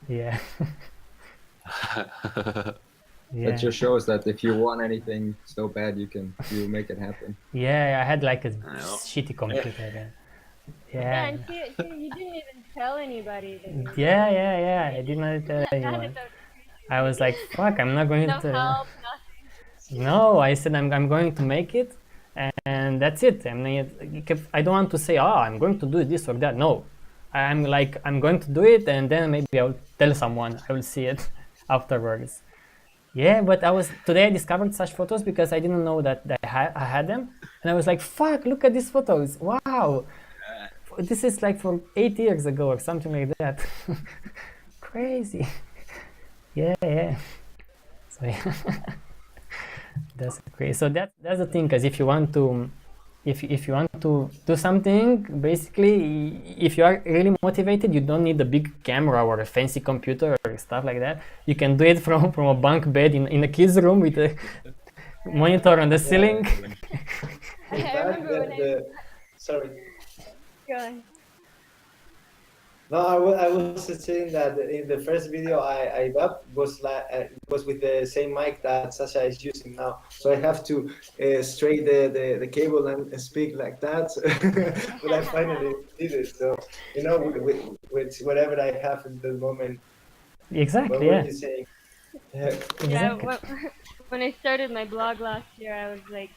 Yeah. That just shows that if you want anything so bad, you make it happen. Yeah, I had like a know. shitty computer. Yeah, Yeah. and you didn't even tell anybody that you were Yeah. I did not tell anyone. I was like, fuck, I'm not going no to. help, nothing. No, I said I'm going to make it, and that's it. I don't want to say, I'm going to do this or that. No, I'm going to do it, and then maybe I'll tell someone. I will see it afterwards. Yeah, but today I discovered such photos because I didn't know that I had them, and I was like, fuck, look at these photos. Wow, this is like from 8 years ago or something like that. Crazy. Yeah. So yeah. That's great. So that's the thing, because if you want to do something, basically, if you are really motivated, you don't need a big camera or a fancy computer or stuff like that. You can do it from a bunk bed in a kid's room with a monitor on the ceiling. I remember when Sorry. Go on. No, I was saying that in the first video I got was with the same mic that Sasha is using now, so I have to straight the cable and speak like that. But I finally did it. So with whatever I have in the moment. Exactly. What were you saying? Yeah, when I started my blog last year, I was like,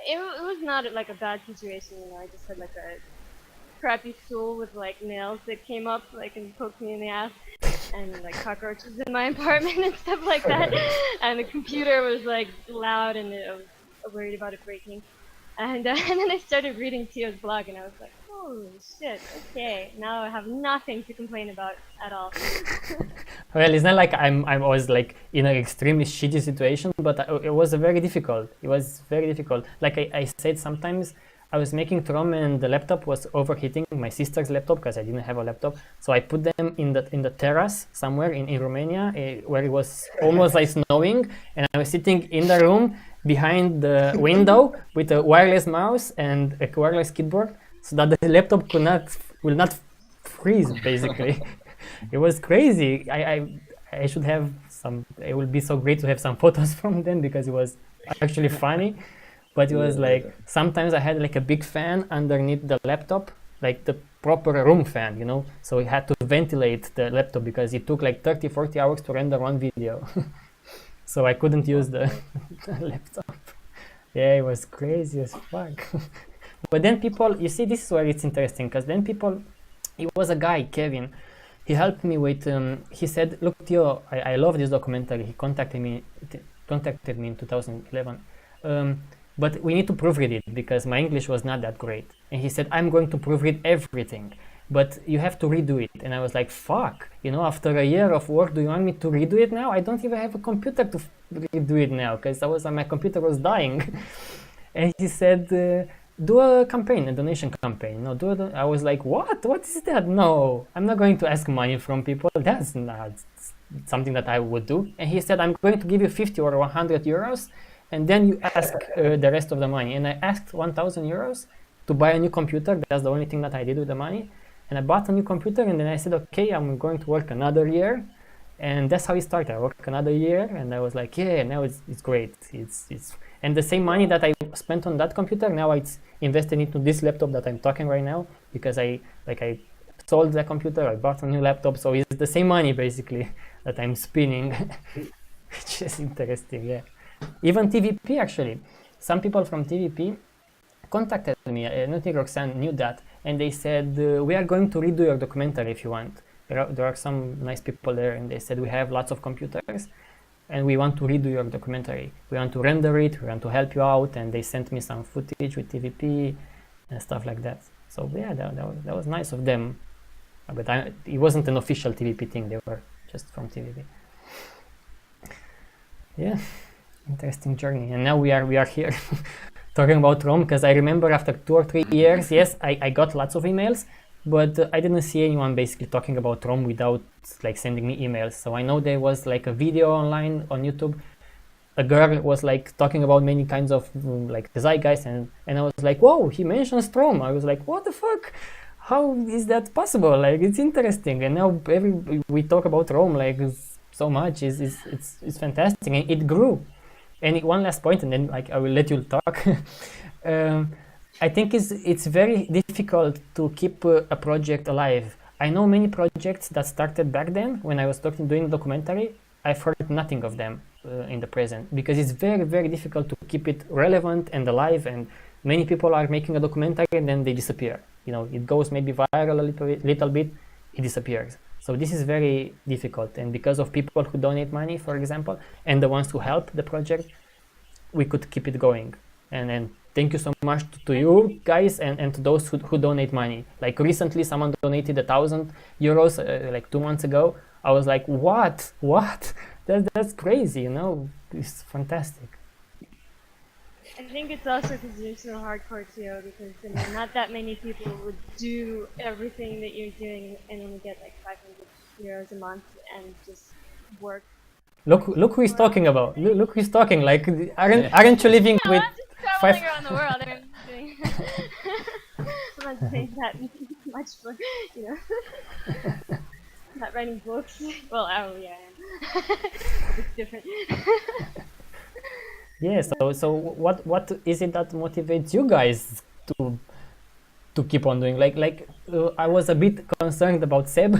it was not like a bad situation, you know. I just had like a crappy stool with like nails that came up like and poked me in the ass, and like cockroaches in my apartment and stuff like that. And the computer was like loud, and I was worried about it breaking. And then I started reading Tio's blog, and I was like, holy shit, okay, now I have nothing to complain about at all. Well, it's not like I'm always like in an extremely shitty situation, but it was very difficult. It was very difficult. Like I said, sometimes I was making TROM and the laptop was overheating, my sister's laptop, because I didn't have a laptop. So I put them in the terrace somewhere in Romania, where it was almost like snowing, and I was sitting in the room behind the window with a wireless mouse and a wireless keyboard, so that the laptop will not freeze, basically. It was crazy. I should have some. It would be so great to have some photos from them, because it was actually funny. But it was like sometimes I had like a big fan underneath the laptop, like the proper room fan, you know. So we had to ventilate the laptop because it took like 30-40 hours to render one video. So I couldn't use the laptop. Yeah, it was crazy as fuck. But then people, you see, this is where it's interesting, because then people, it was a guy, Kevin, he helped me with, he said, look, Theo, I love this documentary. He contacted me in 2011. But we need to proofread it, because my English was not that great. And he said, I'm going to proofread everything, but you have to redo it. And I was like, fuck, you know, after a year of work, do you want me to redo it now? I don't even have a computer to redo it now, because my computer was dying. And he said, do a campaign, a donation campaign. No, I was like, what is that? No, I'm not going to ask money from people. That's not something that I would do. And he said, I'm going to give you 50 or 100 euros, and then you ask the rest of the money. And I asked 1,000 euros to buy a new computer. That's the only thing that I did with the money. And I bought a new computer, and then I said, okay, I'm going to work another year. And that's how it started. I worked another year, and I was like, yeah, now it's great. And the same money that I spent on that computer, now it's invested into this laptop that I'm talking right now, because I sold the computer, I bought a new laptop, so it's the same money basically that I'm spinning, which is interesting, yeah. Even TVP, actually, some people from TVP contacted me. I don't think Roxanne knew that, and they said, we are going to redo your documentary if you want. There are some nice people there, and they said, we have lots of computers, and we want to redo your documentary. We want to render it, we want to help you out, and they sent me some footage with TVP and stuff like that. So yeah, that was nice of them. But it wasn't an official TVP thing, they were just from TVP. Yeah, interesting journey. And now we are here talking about TROM, because I remember after 2 or 3 years, yes, I got lots of emails, but I didn't see anyone basically talking about TROM without like sending me emails. So I know there was like a video online on YouTube. A girl was like talking about many kinds of like zeitgeist, and I was like, whoa, he mentions TROM. I was like, what the fuck? How is that possible? Like, it's interesting. And now we talk about TROM like so much. It's fantastic, and it grew. And one last point, and then like I will let you talk. I think it's very difficult to keep a project alive. I know many projects that started back then when I was doing documentary. I've heard nothing of them in the present, because it's very, very difficult to keep it relevant and alive. And many people are making a documentary and then they disappear. You know, it goes maybe viral a little bit, it disappears. So this is very difficult. And because of people who donate money, for example, and the ones who help the project, we could keep it going. And thank you so much to you guys and to those who donate money. Like recently, someone donated 1,000 euros like 2 months ago. I was like, what? That's crazy, you know? It's fantastic. I think it's also because you're so hardcore too, because I mean, not that many people would do everything that you're doing and only get like 500 euros a month and just work. Look who he's talking about. Look who he's talking. Like, aren't you living with I'm just traveling around the world. I mean, doing I'm not saying that much for, you know, not writing books. Well, oh yeah, it's different. Yeah. So what is it that motivates you guys to keep on doing? Like I was a bit concerned about Seb,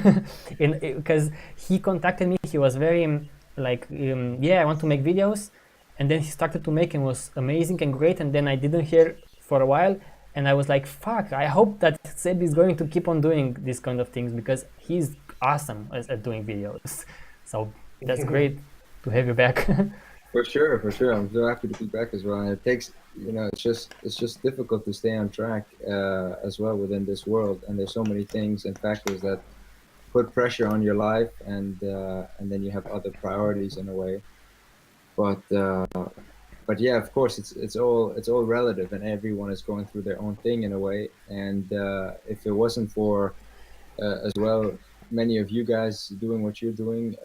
because he contacted me. He was very like, yeah, I want to make videos, and then he started to make and was amazing and great, and then I didn't hear for a while, and I was like, fuck, I hope that Seb is going to keep on doing these kind of things because he's awesome at doing videos. So that's great to have you back. For sure, for sure. I'm so happy to be back as well. And it takes, you know, it's just difficult to stay on track as well within this world. And there's so many things and factors that put pressure on your life, and then you have other priorities in a way. But yeah, of course, it's all relative, and everyone is going through their own thing in a way. And if it wasn't for as well many of you guys doing what you're doing,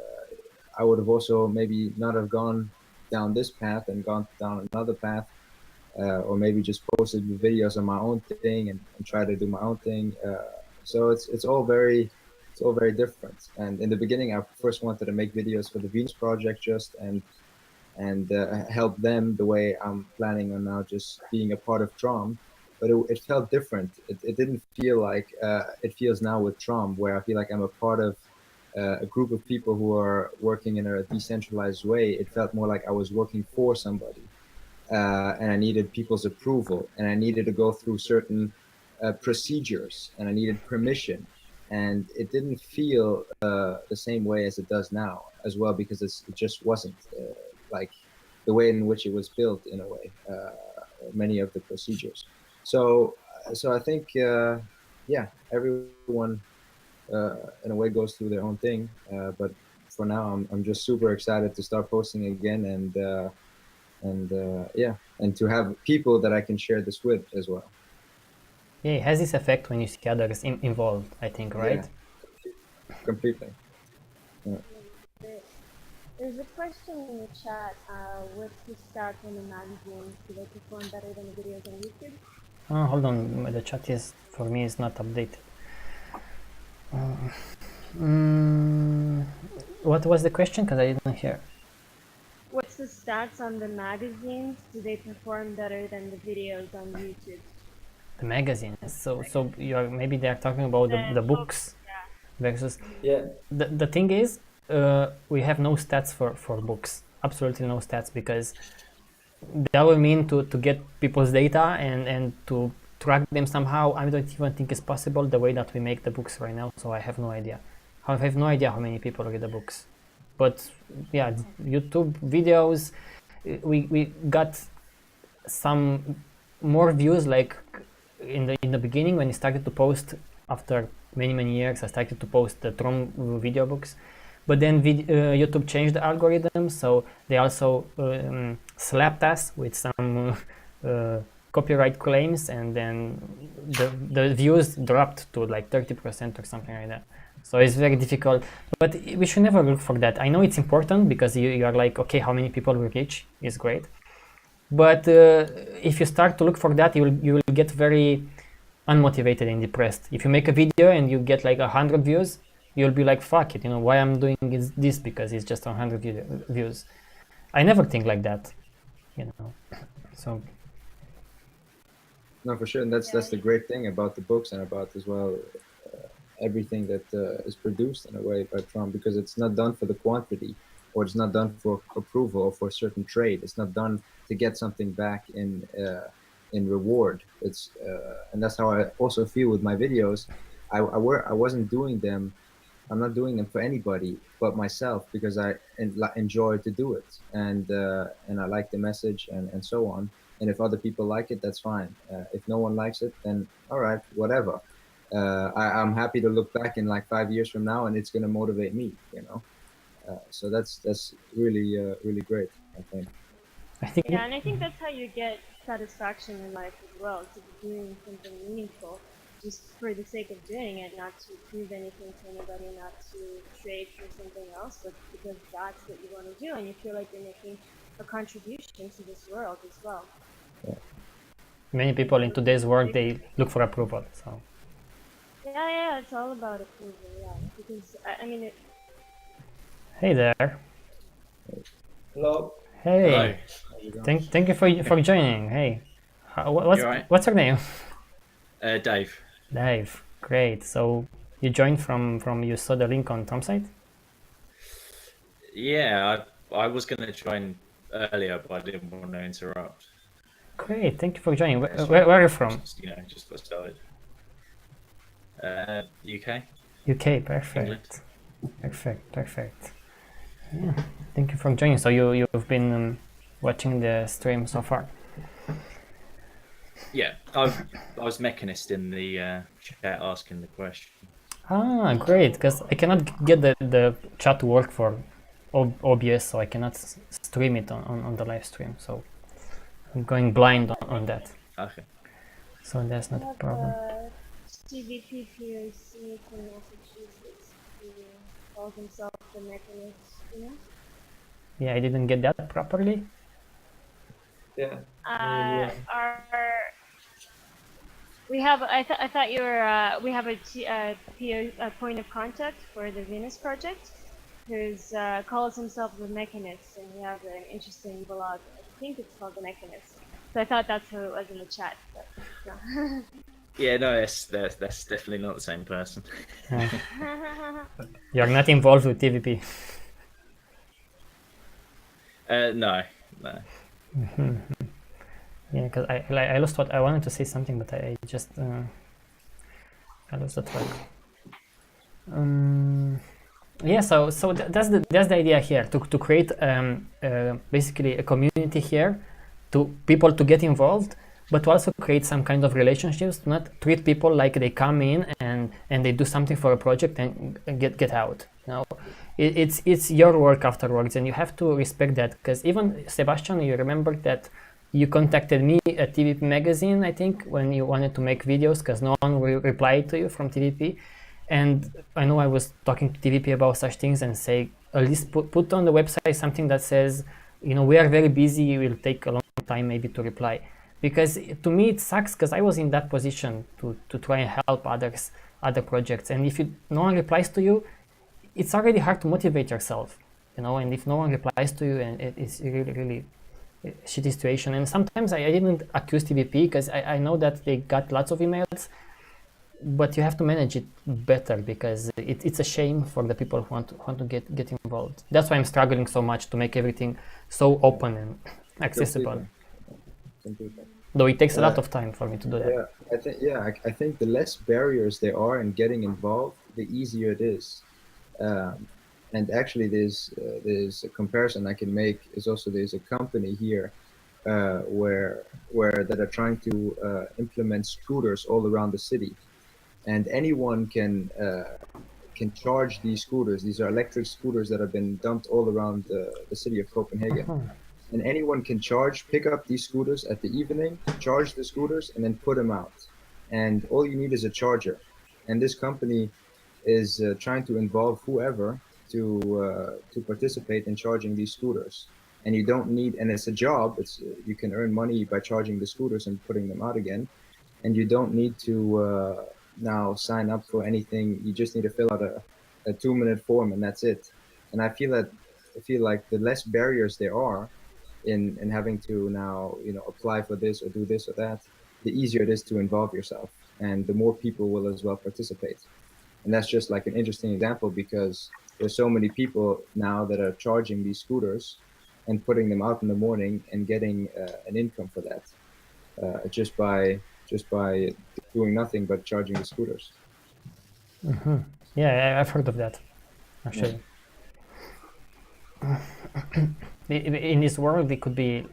I would have also maybe not have gone down this path and gone down another path, or maybe just posted videos on my own thing and try to do my own thing. So it's all very different. And in the beginning, I first wanted to make videos for the Venus project just and help them the way I'm planning on now, just being a part of TROM. But it felt different. It didn't feel like it feels now with TROM, where I feel like I'm a part of a group of people who are working in a decentralized way. It felt more like I was working for somebody, and I needed people's approval, and I needed to go through certain procedures, and I needed permission. And it didn't feel the same way as it does now as well, because it just wasn't like the way in which it was built in a way, many of the procedures. So I think, yeah, everyone in a way goes through their own thing. But for now, I'm just super excited to start posting again, and yeah, and to have people that I can share this with as well. Yeah, it has this effect when you see others involved, I think, right? Yeah, completely. Yeah. There's a question in the chat. What's the stats on the magazines? Do they perform better than the videos on YouTube? Oh, hold on, the chat is, for me, is not updated. What was the question? Because I didn't hear. What's the stats on the magazines? Do they perform better than the videos on YouTube? The magazines. So you are, maybe they are talking about the books versus. Yeah. The thing is, we have no stats for books. Absolutely no stats, because that will mean to get people's data and to track them somehow. I don't even think it's possible the way that we make the books right now. So I have no idea. I have no idea how many people read the books. But yeah, YouTube videos, we got some more views, like in the beginning when I started to post. After many years, I started to post the TROM video books, but then YouTube changed the algorithm, so they also slapped us with some copyright claims, and then the views dropped to like 30% or something like that. So it's very difficult, but we should never look for that. I know it's important because you are like, okay, how many people we reach is great, but if you start to look for that, you will get very unmotivated and depressed. If you make a video and you get like 100 views, you'll be like, fuck it, why I'm doing this because it's just 100 views. I never think like that, so. No, for sure, and that's the great thing about the books, and about as well everything that is produced in a way by TROM, because it's not done for the quantity, or it's not done for approval or for a certain trade. It's not done to get something back in reward. It's and that's how I also feel with my videos. I wasn't doing them. I'm not doing them for anybody but myself, because I enjoy to do it, and I like the message and so on. And if other people like it, that's fine. If no one likes it, then all right, whatever. I'm happy to look back in like 5 years from now, and it's going to motivate me, so that's really really great, I think. Yeah, and I think that's how you get satisfaction in life as well, to be doing something meaningful just for the sake of doing it, not to prove anything to anybody, not to trade for something else, but because that's what you want to do and you feel like you're making a contribution to this world as well. Yeah. Many people in today's world, they look for approval, so. Yeah, it's all about approval, yeah, because I mean Hey there. Hello. Hey. Hello. Thank you for joining. Hey, what's your name? Dave. Dave. Great. So you joined from you saw the link on TROM site? Yeah, I was going to join earlier, but I didn't want to interrupt. Great, thank you for joining. Where are you from? Just, just got started. UK. UK, perfect. England. Perfect. Yeah, thank you for joining. So you've been watching the stream so far. Yeah, I was mechanist in the chat asking the question. Ah, great, because I cannot get the chat to work for OBS, so I cannot stream it on the live stream. So I'm going blind on that. Okay. So that's not a problem. TVP POC from Massachusetts who calls himself the mechanist, you know? Yeah, I didn't get that properly. Yeah. I thought you were. We have a point of contact for the Venus project, who's calls himself the Mechanist, and he has an interesting blog. I think it's called the Mechanist. So I thought that's who it was in the chat. But, no. Yeah, no, that's definitely not the same person. You're not involved with TVP. No. Yeah, because I lost what I wanted to say something, but I just I lost the track. Yeah, so that's the idea here, to create basically a community here, to people to get involved, but to also create some kind of relationships, to not treat people like they come in and they do something for a project and get out. You know, it's your work afterwards, and you have to respect that. Because even Sebastian, you remember that you contacted me at TVP Magazine, I think, when you wanted to make videos, because no one replied to you from TVP. And I know I was talking to TVP about such things and say, at least put on the website something that says, you know, we are very busy, it will take a long time maybe to reply. Because to me it sucks, because I was in that position to try and help other projects. And if no one replies to you, it's already hard to motivate yourself, you know, and if no one replies to you, and it's really, really shitty situation. And sometimes I didn't accuse TVP, because I know that they got lots of emails, but you have to manage it better, because it's a shame for the people who want to get involved. That's why I'm struggling so much to make everything so open and accessible. Completely. Though it takes a lot of time for me to do that. Yeah, I think the less barriers there are in getting involved, the easier it is. And actually, there's a comparison I can make. Is also there's a company here where that are trying to implement scooters all around the city, and anyone can charge these scooters. These are electric scooters that have been dumped all around the city of Copenhagen. And anyone can pick up these scooters at the evening, charge the scooters, and then put them out. And all you need is a charger. And this company is trying to involve whoever to participate in charging these scooters. And you don't need, and it's a job. You can earn money by charging the scooters and putting them out again. And you don't need to now sign up for anything. You just need to fill out a 2-minute form, and that's it. And I feel like the less barriers there are in having to now, you know, apply for this or do this or that, the easier it is to involve yourself, and the more people will as well participate. And that's just like an interesting example, because there's so many people now that are charging these scooters and putting them out in the morning and getting an income for that, just by doing nothing but charging the scooters. Yeah, I've heard of that, actually. In this world, it could be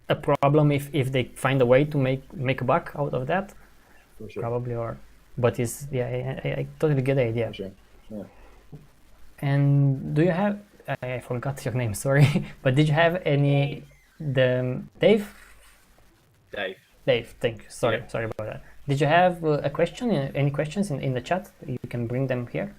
a problem if they find a way to make a buck out of that. For sure. Probably, but it's, yeah, I totally get the idea. For sure. Yeah. And do you have, I forgot your name, sorry, but did you have any, Dave, thank you, sorry about that. Did you have a question, any questions in the chat? You can bring them here.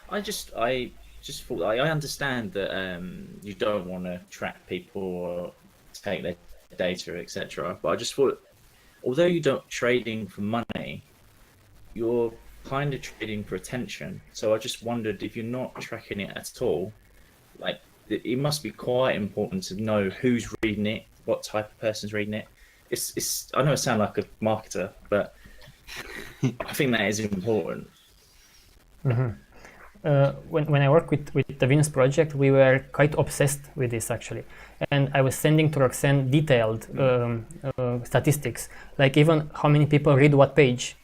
I just thought, I understand that you don't want to track people or take their data, etc. But I just thought, although you don't trading for money, you're kind of trading for attention. So I just wondered, if you're not tracking it at all, like, it must be quite important to know who's reading it, what type of person's reading it. It's I know I sound like a marketer, but I think that is important. when I work with the Venus project, we were quite obsessed with this actually, and I was sending to Roxanne detailed statistics, like even how many people read what page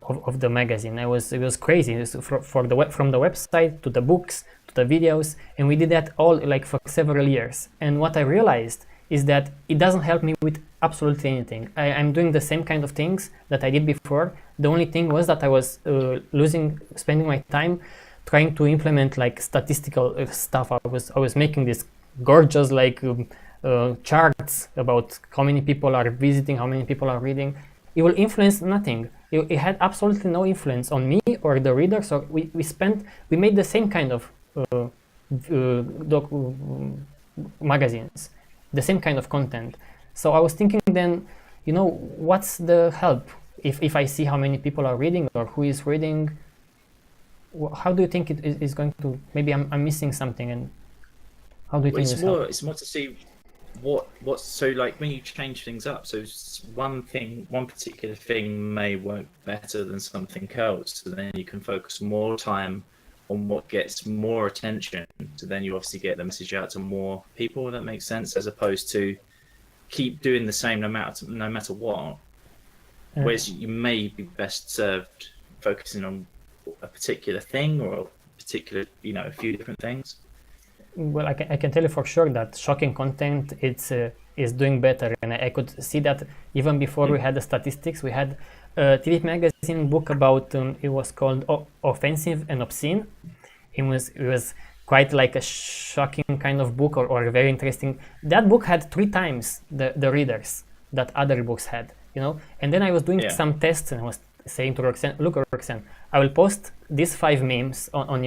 of the magazine. It was crazy. It was from the website to the books to the videos, and we did that all like for several years. And what I realized is that it doesn't help me with absolutely anything. I'm doing the same kind of things that I did before. The only thing was that I was spending my time trying to implement like statistical stuff. I was making this gorgeous like charts about how many people are visiting, how many people are reading. It will influence nothing. It had absolutely no influence on me or the reader. So we made the same kind of magazines, the same kind of content. So I was thinking then, you know, what's the help if I see how many people are reading or who is reading? How do you think it is going to? Maybe I'm missing something, and how do you think it's more to see what's so like when you change things up. So one particular thing may work better than something else. So then you can focus more time on what gets more attention. So then you obviously get the message out to more people. That makes sense, as opposed to keep doing the same no matter what. Whereas you may be best served focusing on a particular thing or a particular, you know, a few different things. Well, I can tell you for sure that shocking content is doing better, and I could see that even before we had the statistics. We had a TV magazine book about it was called Offensive and Obscene. It was quite like a shocking kind of book or very interesting. That book had 3 times the readers that other books had, you know. And then I was doing some tests, and I was saying to Roxanne, look, Roxanne, I will post these 5 memes on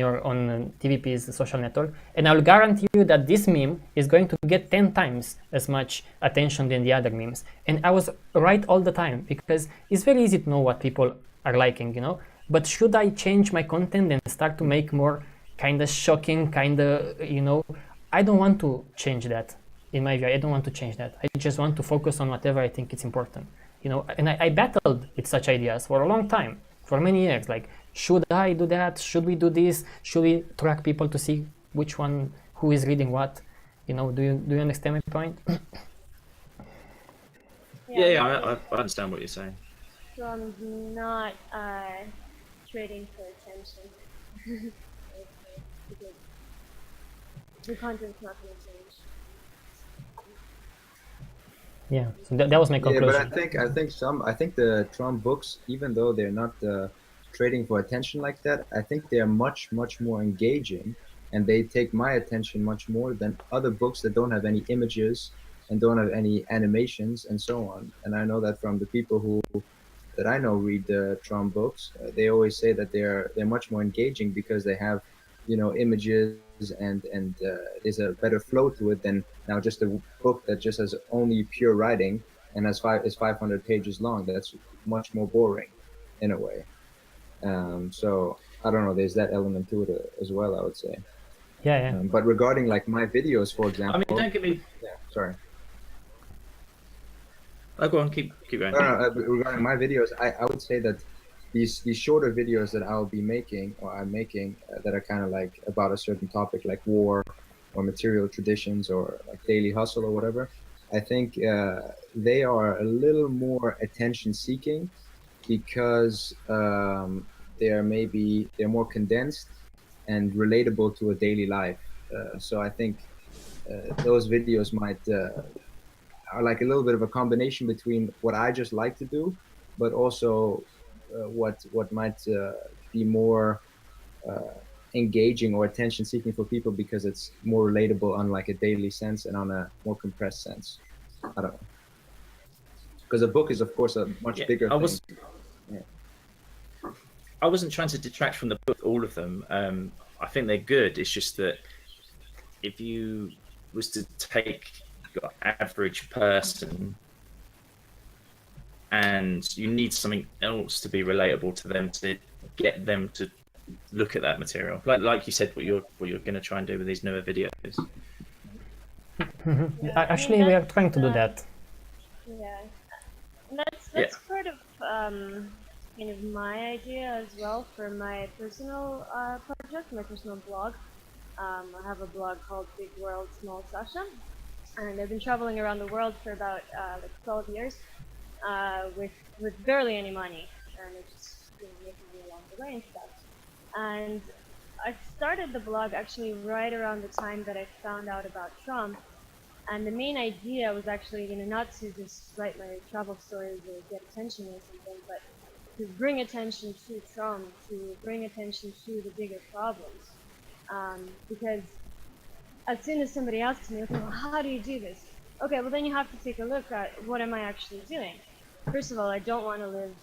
TVP's social network, and I will guarantee you that this meme is going to get 10 times as much attention than the other memes. And I was right all the time, because it's very easy to know what people are liking, you know. But should I change my content and start to make more kind of shocking, kind of, you know, I don't want to change that. In my view, I don't want to change that. I just want to focus on whatever I think is important, you know. And I battled with such ideas for a long time, for many years. Like, should I do that? Should we do this? Should we track people to see which one, who is reading what? You know, do you understand my point? I understand what you're saying. So I'm not trading for attention. The content's not going to change. Yeah, so that was my conclusion. Yeah, but I think the TROM books, even though they're not trading for attention like that, I think they are much more engaging, and they take my attention much more than other books that don't have any images and don't have any animations and so on. And I know that from the people that I know read the TROM books, they always say that they're much more engaging because they have, you know, images and there's a better flow to it than now just a book that just has only pure writing and is 500 pages long. That's much more boring in a way. So I don't know, there's that element to it as well, I would say. Yeah. But regarding like my videos, for example, I mean, don't get me. Yeah, sorry. Oh, go on, keep going. No, regarding my videos, I would say that these shorter videos that I'll be making, or I'm making, that are kind of like about a certain topic, like war or material traditions or like daily hustle or whatever, I think they are a little more attention seeking because they're more condensed and relatable to a daily life. So I think those videos might are like a little bit of a combination between what I just like to do, but also what might be more engaging or attention seeking for people because it's more relatable on like a daily sense and on a more compressed sense. I don't know. Because a book is of course a much bigger thing. I wasn't trying to detract from the book, all of them. I think they're good. It's just that if you was to take your average person and you need something else to be relatable to them to get them to look at that material, like you said, what you're going to try and do with these newer videos. Actually, we are trying to do that. Yeah, that's part of kind of my idea as well for my personal project, my personal blog. I have a blog called Big World Small Sasha, and I've been traveling around the world for about like 12 years with barely any money, and it's just making me along the way and stuff. And I started the blog actually right around the time that I found out about TROM. And the main idea was actually, not to just write my travel stories or get attention or something, but to bring attention to TROM, to bring attention to the bigger problems. Because as soon as somebody asks me, okay, well, how do you do this? Okay, well then you have to take a look at what am I actually doing. First of all, I don't want to live,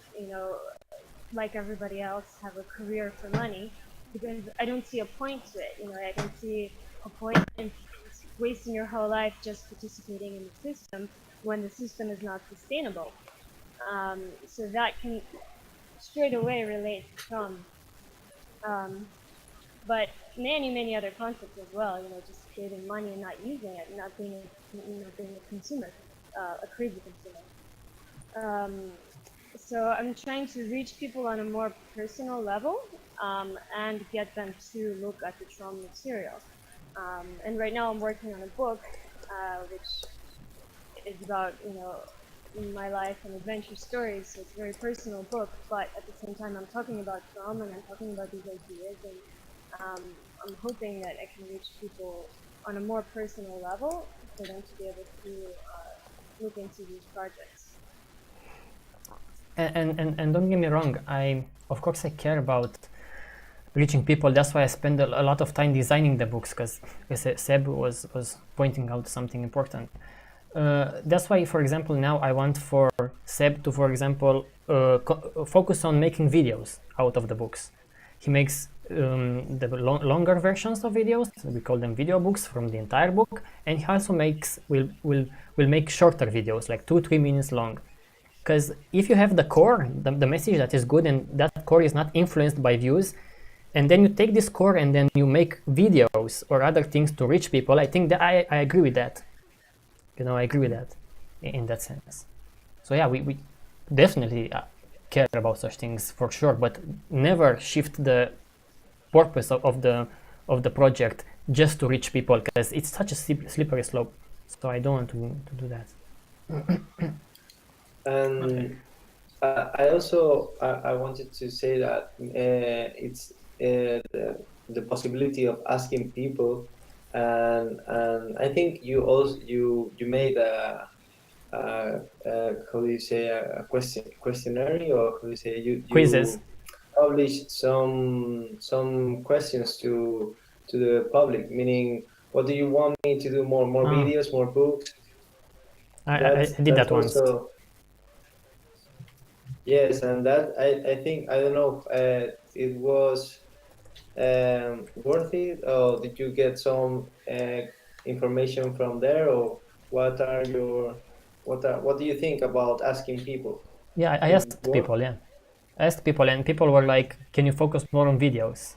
like everybody else, have a career for money, because I don't see a point to it. I don't see a point in wasting your whole life just participating in the system when the system is not sustainable. So that can straight away relate to TROM. But many other concepts as well. Just saving money and not using it, not being a consumer, a crazy consumer. So I'm trying to reach people on a more personal level and get them to look at the TROM material. And right now I'm working on a book which is about my life and adventure stories. So it's a very personal book, but at the same time I'm talking about TROM and I'm talking about these ideas, and I'm hoping that I can reach people on a more personal level for them to be able to look into these projects. And don't get me wrong, of course I care about reaching people. That's why I spend a lot of time designing the books, because Seb was pointing out something important. That's why, for example, now I want for Seb to, for example, focus on making videos out of the books. He makes the longer versions of videos. We call them video books from the entire book, and he also will make shorter videos, like 2-3 minutes long. Because if you have the core, the message that is good, and that core is not influenced by views, and then you take this core and then you make videos or other things to reach people, I think that I agree with that. I agree with that in that sense. So yeah, we definitely care about such things for sure, but never shift the purpose of the project just to reach people, because it's such a slippery slope. So I don't want to do that. And I also I wanted to say that it's the possibility of asking people, and I think you also you made a how do you say, a questionnaire, or how do you say, you Quizzes. published some questions to the public, meaning what do you want me to do, more videos, more books. I did that once. Also, yes, and that I think, I don't know if it was worth it, or did you get some information from there, or what do you think about asking people? Yeah, I asked people, yeah. I asked people, and people were like, can you focus more on videos?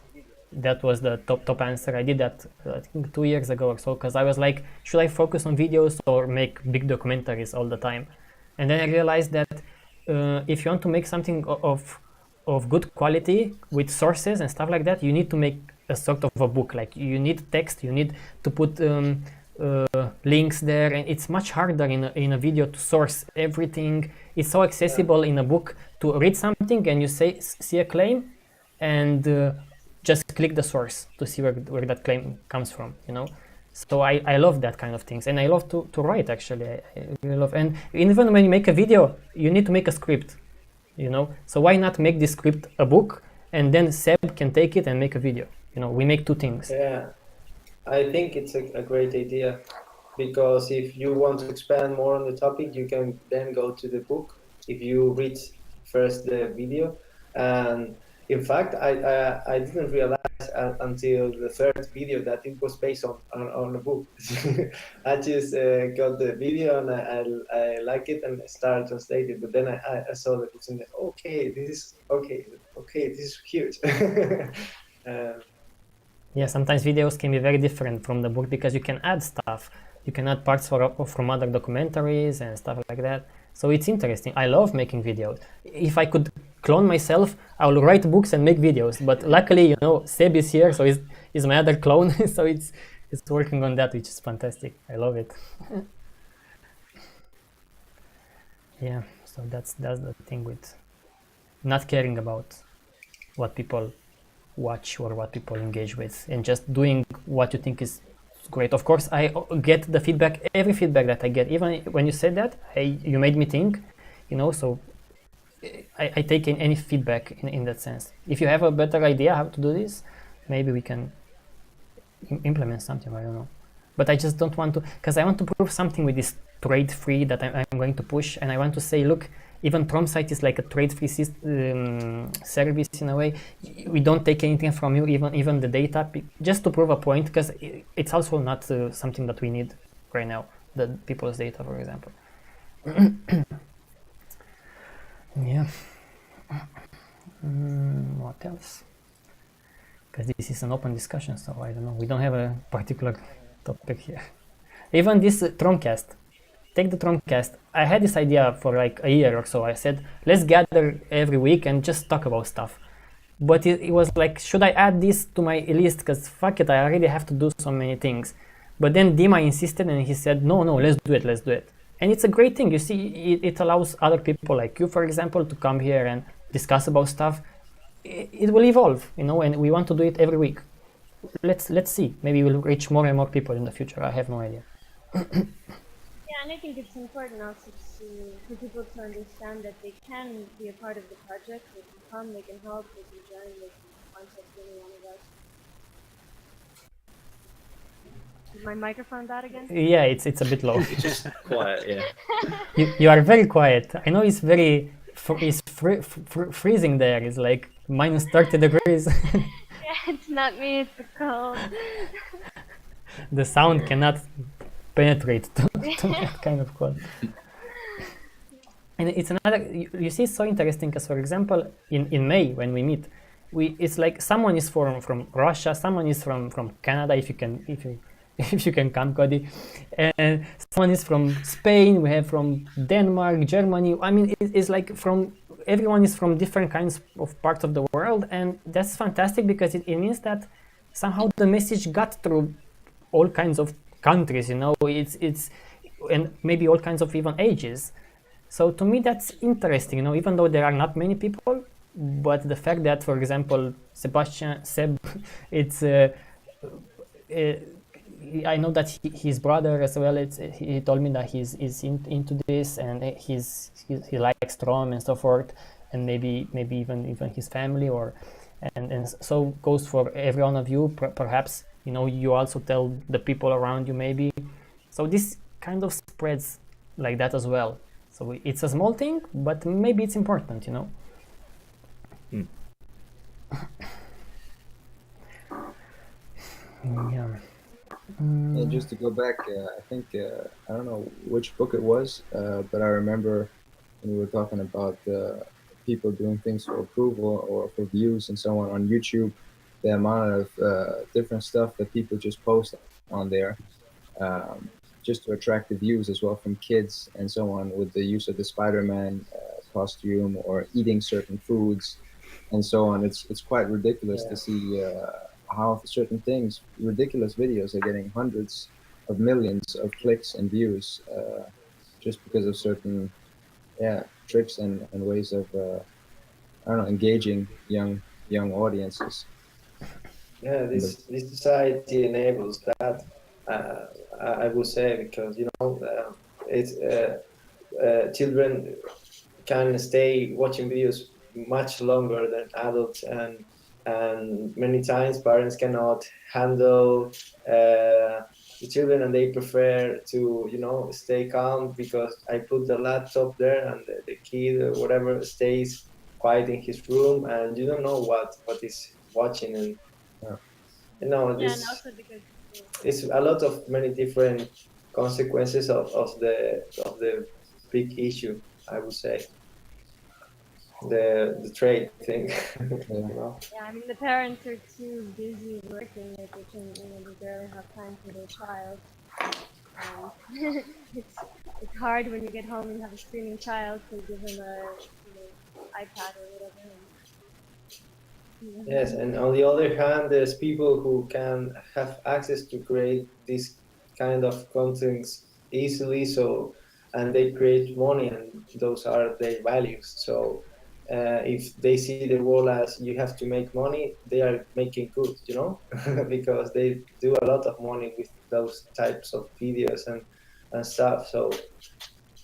That was the top answer. I did that, I think 2 years ago or so, because I was like, should I focus on videos or make big documentaries all the time? And then I realized that if you want to make something of good quality with sources and stuff like that, you need to make a sort of a book. Like, you need text, you need to put links there, and it's much harder in a video to source everything. It's so accessible in a book to read something and you see a claim and just click the source to see where that claim comes from, So I love that kind of things, and I love to write, actually. I really love, and even when you make a video, you need to make a script, So why not make this script a book, and then Seb can take it and make a video? We make two things. Yeah, I think it's a great idea, because if you want to expand more on the topic, you can then go to the book if you read first the video. And in fact, I didn't realize until the third video that it was based on a book. I just got the video and I like it and started translating. But then I saw the books and this is huge. Yeah, sometimes videos can be very different from the book, because you can add stuff. You can add parts from other documentaries and stuff like that. So it's interesting. I love making videos. If I could clone myself, I will write books and make videos. But luckily, you know, Seb is here, so he's my other clone. So it's working on that, which is fantastic. I love it. Yeah, so that's the thing with not caring about what people watch or what people engage with, and just doing what you think is great. Of course, I get the feedback, every feedback that I get, even when you said that, you made me think, you know, so I take in any feedback in that sense. If you have a better idea how to do this, maybe we can implement something, I don't know. But I just don't want to, because I want to prove something with this trade-free that I'm going to push, and I want to say, look, even TROM site is like a trade-free service in a way. We don't take anything from you, even the data, just to prove a point, because it's also not something that we need right now, the people's data, for example. Yeah. What else? Because this is an open discussion, so I don't know. We don't have a particular topic here. Even this TROMcast. Take the TROMcast. I had this idea for like a year or so. I said, let's gather every week and just talk about stuff. But it was like, should I add this to my list? Because fuck it, I already have to do so many things. But then Dima insisted and he said, no, let's do it. And it's a great thing. You see, it allows other people like you, for example, to come here and discuss about stuff. It will evolve, you know, and we want to do it every week. Let's see. Maybe we'll reach more and more people in the future. I have no idea. Yeah, and I think it's important also for people to understand that they can be a part of the project. They can come, they can help, they can join, they can contact any one of us. Is my microphone bad again? Yeah, it's a bit low. It's just quiet, yeah. You are very quiet. I know it's very freezing there. It's like minus 30 degrees. Yeah, it's not me, it's the cold. The sound cannot penetrate to that kind of cold. And it's another, you see, it's so interesting because, for example, in May when we meet, it's like someone is from Russia, someone is from Canada, if you can come, Cody, and someone is from Spain, we have from Denmark, Germany. I mean, it's like everyone is from different kinds of parts of the world, and that's fantastic because it means that somehow the message got through all kinds of countries, you know, it's and maybe all kinds of even ages. So to me that's interesting, you know, even though there are not many people, but the fact that, for example, Seb, it's I know that his brother as well. He told me that he's into this, and he likes TROM and so forth, and maybe even his family, and so goes for every one of you. Perhaps, you know, you also tell the people around you maybe. So this kind of spreads like that as well. So it's a small thing, but maybe it's important, you know. Yeah. And just to go back, I think, I don't know which book it was, but I remember when we were talking about people doing things for approval or for views and so on YouTube, the amount of different stuff that people just post on there, just to attract the views as well from kids and so on, with the use of the Spider-Man costume or eating certain foods and so on. It's quite ridiculous to see how certain things, ridiculous videos, are getting hundreds of millions of clicks and views just because of certain tricks and ways of I don't know, engaging young audiences. Yeah, this society enables that. I would say, because you know, it's children can stay watching videos much longer than adults, and many times parents cannot handle the children, and they prefer to, you know, stay calm because I put the laptop there and the kid or whatever stays quiet in his room, and you don't know what is watching, and you know, this and also because it's a lot of many different consequences of the big issue, I would say. The trade thing. You know? Yeah, I mean the parents are too busy working that they can, you know, they barely have time for their child. It's hard when you get home and have a screaming child to give him a, you know, iPad or whatever. Yes, and on the other hand, there's people who can have access to create this kind of contents easily, so and they create money, and those are their values. So if they see the world as you have to make money, they are making good, you know, because they do a lot of money with those types of videos and stuff. So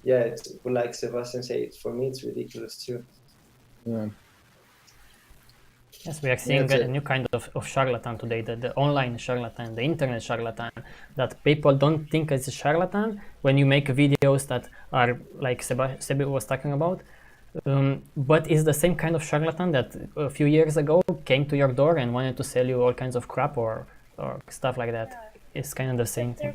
yeah, it's like Sebastian said, for me it's ridiculous too. Yeah. Yes, we are Yeah, seeing it's a a, new kind of charlatan today, the online charlatan, the internet charlatan, that people don't think is a charlatan when you make videos that are like Sebi was talking about. But it's the same kind of charlatan that a few years ago came to your door and wanted to sell you all kinds of crap or stuff like that. It's kind of the same thing.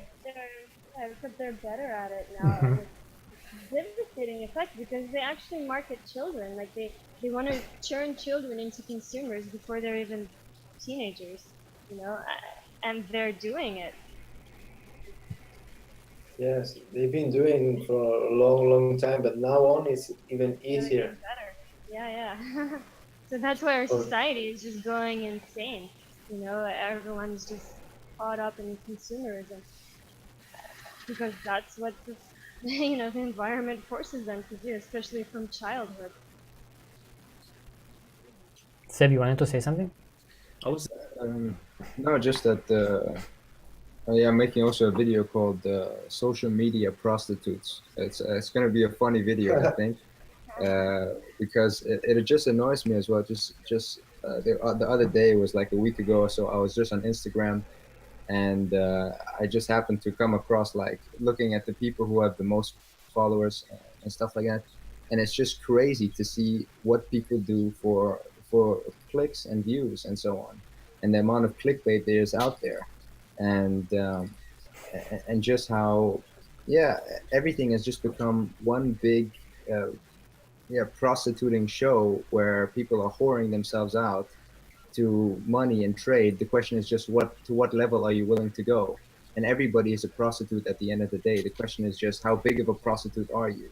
Except they're better at it now, and it's devastating effect because they actually market children. Like they want to turn children into consumers before they're even teenagers, you know, and they're doing it. Yes, they've been doing for a long, long time, but now on it's even easier. Better. Yeah. So that's why our For, society is just going insane. You know, everyone's just caught up in consumerism because that's what the the environment forces them to do, especially from childhood. Seb, you wanted to say something? I was no, just that. Yeah, I'm making also a video called "Social Media Prostitutes." It's gonna be a funny video, I think, because it just annoys me as well. The other day, it was like a week ago or so. I was just on Instagram, and I just happened to come across like looking at the people who have the most followers and stuff like that, and it's just crazy to see what people do for clicks and views and so on, and the amount of clickbait there is out there, and and just how yeah, everything has just become one big prostituting show where people are whoring themselves out to money and trade. The question is just what level are you willing to go? And everybody is a prostitute at the end of the day. The question is just how big of a prostitute are you?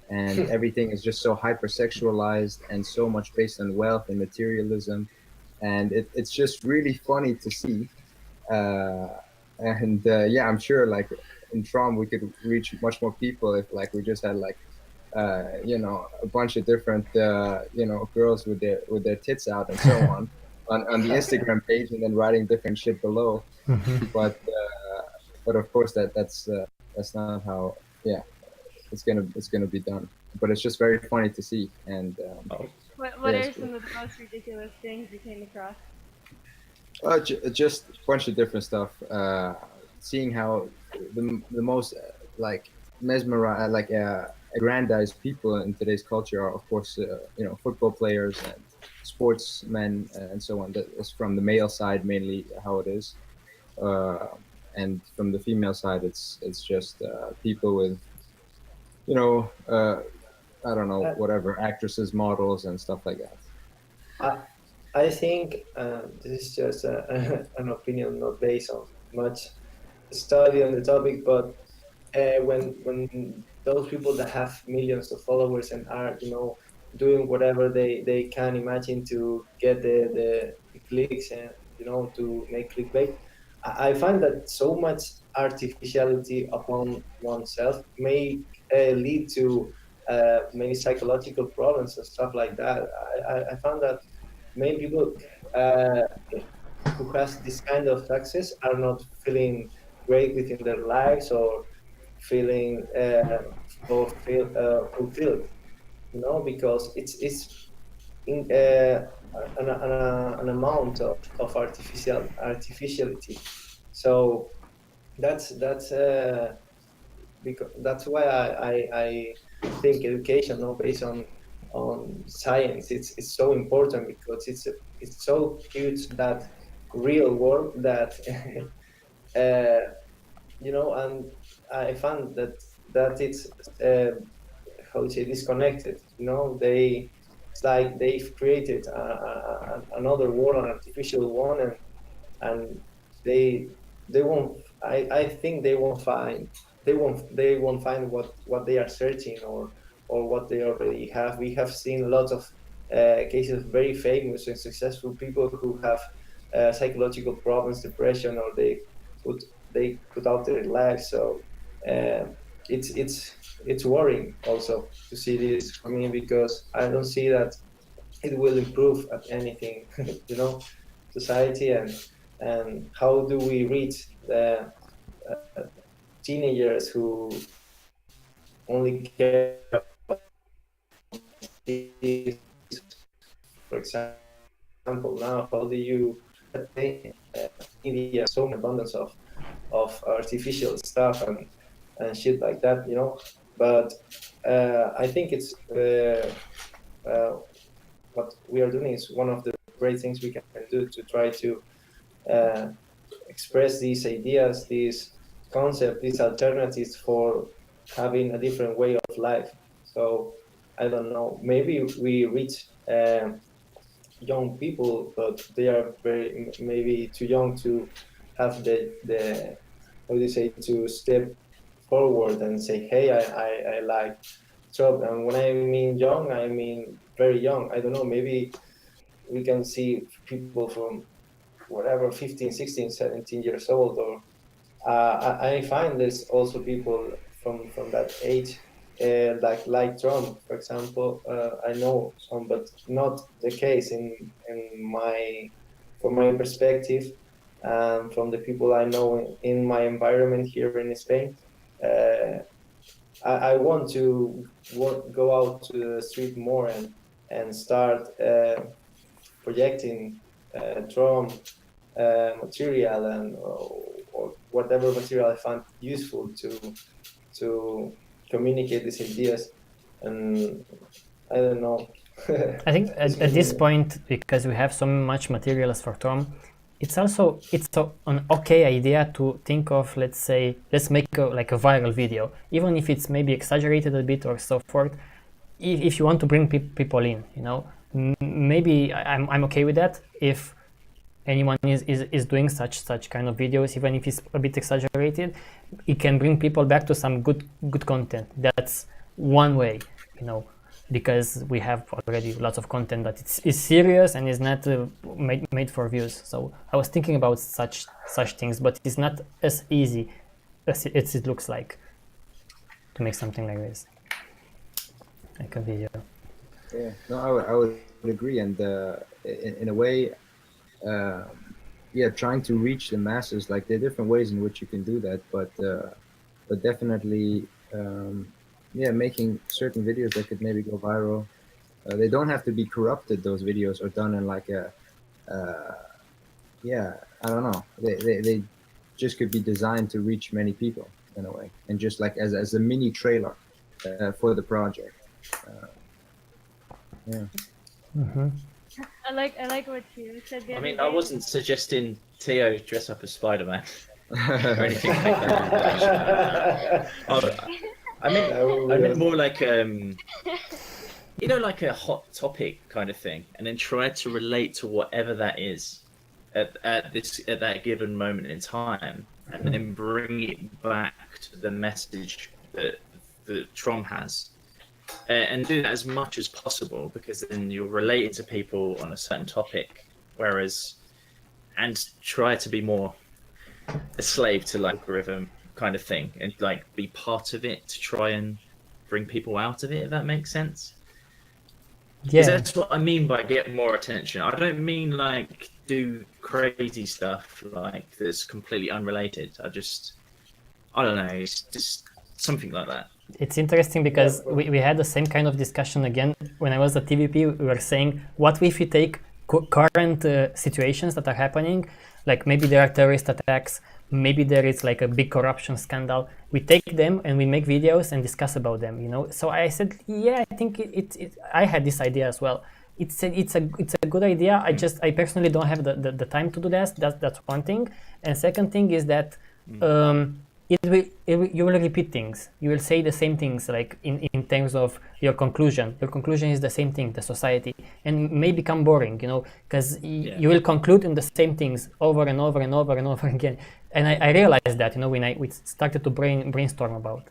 And everything is just so hypersexualized and so much based on wealth and materialism, and it's just really funny to see. Yeah, I'm sure like in TROM we could reach much more people if like we just had like a bunch of different girls with their tits out and so on the Instagram page, and then writing different shit below. But of course that's not how it's gonna be done. But it's just very funny to see. And What are some of the most ridiculous things you came across? just a bunch of different stuff. Seeing how the most like mesmerized, like aggrandized people in today's culture are, of course, football players and sportsmen and so on. That is from the male side mainly how it is, and from the female side, it's just people with, I don't know, whatever, actresses, models, and stuff like that. I think this is just an opinion not based on much study on the topic, but when those people that have millions of followers and are doing whatever they can imagine to get the clicks and to make clickbait, I find that so much artificiality upon oneself may lead to many psychological problems and stuff like that. I found that many people who has this kind of success are not feeling great within their lives or feeling fulfilled, because it's in an amount of artificiality. So that's because that's why I think education, based on science, it's so important, because it's so huge, that real world that and I found that it's how to say, disconnected. It's like they've created another world, an artificial one, and they won't. I think they won't find what they are searching, or what they already have. We have seen lots of cases of very famous and successful people who have psychological problems, depression, or they put out their lives. So it's worrying also to see this for me, because I don't see that it will improve at anything, society, and how do we reach the teenagers who only care about this, for example, now how do you media so much abundance of artificial stuff and shit like that, but I think it's what we are doing is one of the great things we can do to try to express these ideas, these concepts, these alternatives for having a different way of life. So I don't know, maybe we reach young people, but they are maybe too young to have the how do you say, to step forward and say, hey, I like Trump. And when I mean young, I mean very young. I don't know, maybe we can see people from whatever, 15, 16, 17 years old, or I find there's also people from that age, like Trump, for example. I know some, but not the case from my perspective, and from the people I know in my environment here in Spain. I want to go out to the street more and start projecting TROM material or whatever material I find useful to communicate these ideas. And I don't know. I think at this point, because we have so much materials for TROM, it's an okay idea to think of, let's make like a viral video, even if it's maybe exaggerated a bit or so forth. If you want to bring people in, maybe I'm okay with that. If anyone is doing such kind of videos, even if it's a bit exaggerated, it can bring people back to some good content. That's one way, because we have already lots of content that is serious and is not made for views. So I was thinking about such things, but it's not as easy as it looks like to make something like this, like a video. Yeah, no, I would agree, and in a way, trying to reach the masses, like there are different ways in which you can do that, but definitely, making certain videos that could maybe go viral. They don't have to be corrupted. Those videos are done in like I don't know. They just could be designed to reach many people in a way, and just like as a mini trailer for the project. Mm-hmm. I like what you said the I other mean, day. I wasn't suggesting Theo dress up as Spider-Man or anything like that. I meant more like like a hot topic kind of thing, and then try to relate to whatever that is at that given moment in time, and then bring it back to the message that TROM has. And do that as much as possible, because then you're relating to people on a certain topic, and try to be more a slave to like algorithm kind of thing, and like be part of it to try and bring people out of it, if that makes sense. Yeah, that's what I mean by get more attention. I don't mean like do crazy stuff like that's completely unrelated. I don't know, it's just something like that. it's interesting because we had the same kind of discussion again when I was at TVP. We were saying, what if we take current situations that are happening, like maybe there are terrorist attacks, maybe there is like a big corruption scandal. We take them and we make videos and discuss about them, So I said, yeah, I think I had this idea as well. It's a good idea. I personally don't have the time to do that. That's one thing. And second thing is that you will repeat things. You will say the same things, like in terms of your conclusion. Your conclusion is the same thing, the society, and may become boring, because you will conclude in the same things over and over and over and over again. And I realized that, when we started to brainstorm about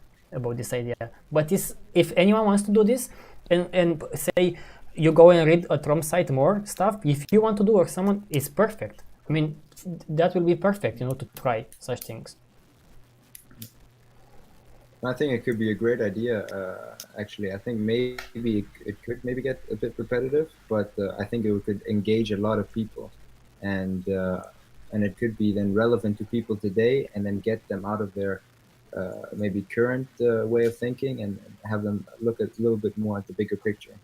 this idea. But if anyone wants to do this and say, you go and read a TROM site more stuff. If you want to do, or someone is perfect. I mean, that will be perfect, you know, to try such things. I think it could be a great idea. Actually, I think maybe it could maybe get a bit repetitive, but I think it could engage a lot of people, and it could be then relevant to people today, and then get them out of their maybe current way of thinking, and have them look at a little bit more at the bigger picture.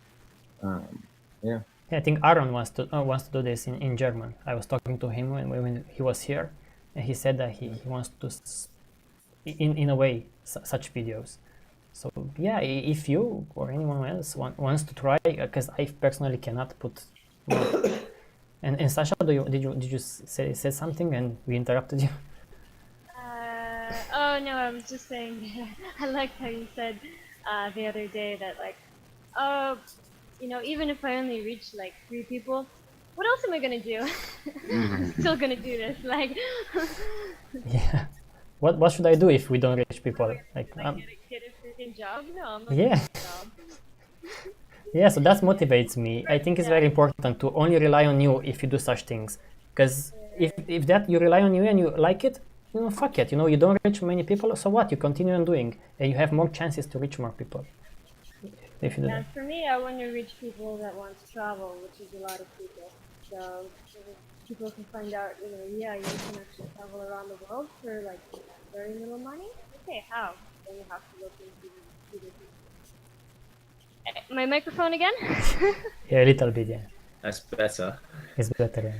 Yeah. I think Aaron wants to do this in German. I was talking to him when he was here, and he said that he wants to, in a way, such videos. So yeah, if you or anyone else wants to try, because I personally cannot put more. And Sasha, did you say something and we interrupted you? Oh no, I was just saying. I liked how you said the other day that like, oh, you know, even if I only reach like 3 people, what else am I gonna do? Still gonna do this, like. Yeah. What should I do if we don't reach people? Like, get a freaking job? No, I'm not yeah. getting a job. Yeah, so that motivates me. I think it's very important to only rely on you if you do such things. Because if that you rely on you and you like it, you know, fuck it. You know, you don't reach many people, so what? You continue on doing, and you have more chances to reach more people. If you do that. For me, I want to reach people that want to travel, which is a lot of people. So people can find out, you know, yeah, you can actually travel around the world for like very little money. Okay, how? Then you have to look into the my microphone again? Yeah, a little bit, yeah. That's better. It's better,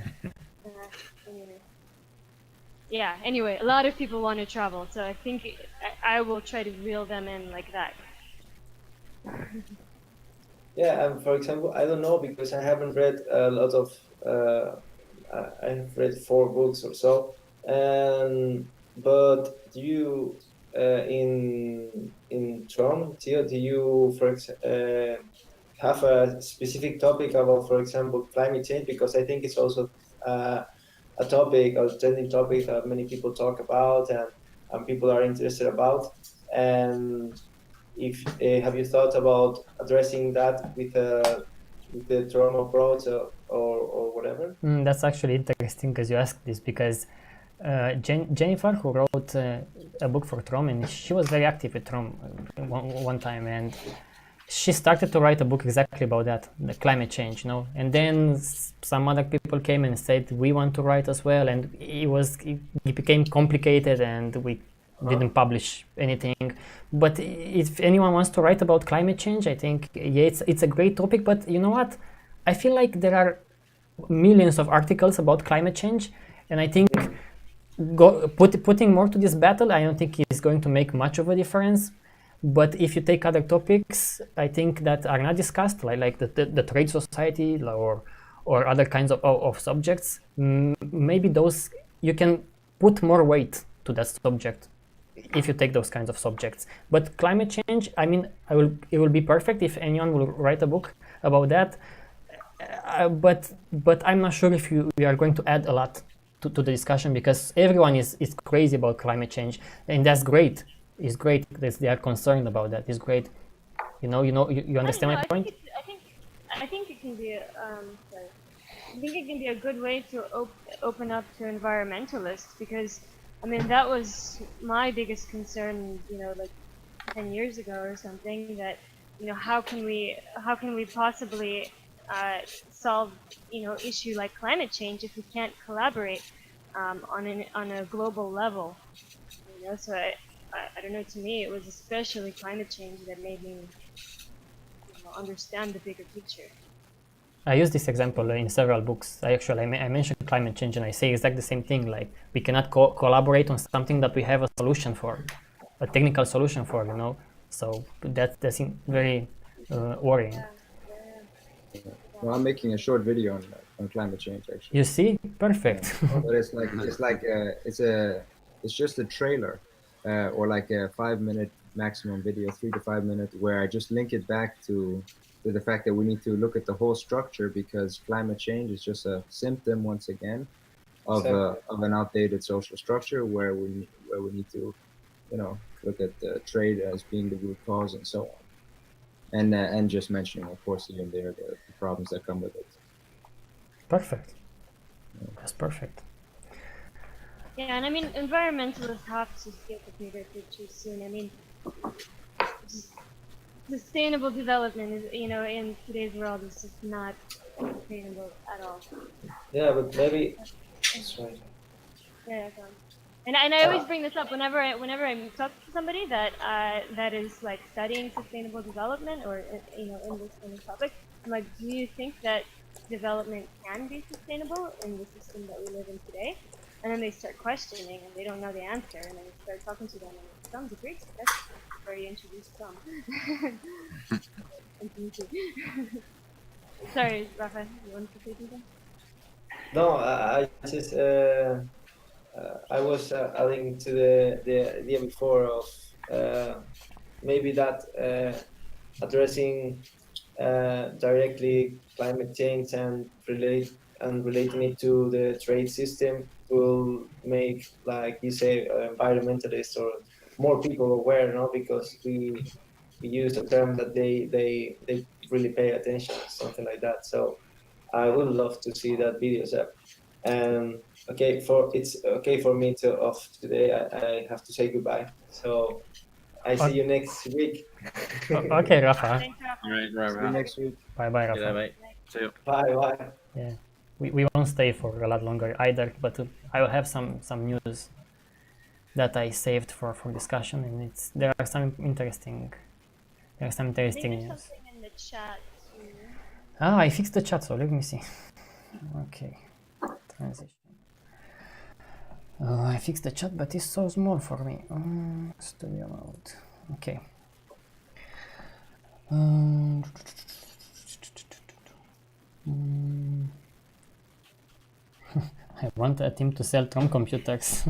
yeah. Anyway, a lot of people want to travel, so I think I will try to reel them in like that. Yeah, for example, I don't know because I haven't read a lot of. I have read 4 books or so, but do you in TROM, Theo, do you have a specific topic about, for example, climate change? Because I think it's also a topic, a trending topic that many people talk about and people are interested about. And if have you thought about addressing that with the TROM approach or whatever? That's actually interesting because you asked this, because Jennifer, who wrote a book for TROM, and she was very active with TROM one time, and she started to write a book exactly about that, the climate change, you know. And then some other people came and said, we want to write as well, and it became complicated, and we didn't publish anything. But if anyone wants to write about climate change, I think, yeah, it's a great topic. But you know what? I feel like there are millions of articles about climate change, and I think putting more to this battle, I don't think is going to make much of a difference. But if you take other topics, I think that are not discussed, like the trade society or other kinds of subjects, maybe those you can put more weight to that subject if you take those kinds of subjects. But climate change, I mean, it will be perfect if anyone will write a book about that. But I'm not sure if we are going to add a lot to the discussion, because everyone is crazy about climate change, and that's great. It's great that they are concerned about that. It's great. You understand my point? I think it can be I think it can be a good way to open up to environmentalists, because I mean that was my biggest concern, you know, like 10 years ago or something, that, you know, how can we possibly solve, you know, issue like climate change if we can't collaborate on a global level, you know. So I don't know, to me it was especially climate change that made me, you know, understand the bigger picture. I use this example in several books. I mentioned climate change, and I say exactly the same thing. Like, we cannot collaborate on something that we have a solution for, a technical solution for, you know. So that's very worrying. Well, I'm making a short video on climate change, actually. You see, perfect. But it's just a trailer, or like a 5-minute maximum video, 3 to 5 minutes, where I just link it back to the fact that we need to look at the whole structure, because climate change is just a symptom, once again, of an outdated social structure where we need to, you know, look at the trade as being the root cause and so on. and just mentioning, of course, here and there the problems that come with it. Perfect. That's perfect. Yeah, and I mean, environmentalists have to get the bigger picture soon. I mean, sustainable development is, you know, in today's world is just not sustainable at all. Yeah, but maybe that's right. Yeah, go on. And I always bring this up whenever I talk to somebody that that is like studying sustainable development or you know in this kind of topic. I'm like, do you think that development can be sustainable in the system that we live in today? And then they start questioning and they don't know the answer, and I start talking to them and it sounds a great suggestion where you introduce some. Sorry, Rafa, you want to say something? No, I just I was adding to the idea before of maybe that addressing directly climate change and relating it to the trade system will make, like you say, environmentalists or more people aware, no? Because we use a term that they really pay attention, something like that. So I would love to see that videos up. Okay, it's okay for me to off today. I have to say goodbye. So I see you next week. Okay, Rafa. Thanks, Rafa. Right. See you next week. Bye bye, You know, Rafa. mate. See you. Bye. Yeah, we won't stay for a lot longer either, but I will have some news that I saved for discussion, and there are some interesting I think there's news. something in the chat too. Ah, I fixed the chat, so let me see. Okay, transition. I fixed the chat, but it's so small for me. Studio mode. Okay. I want a team to sell TROM computers.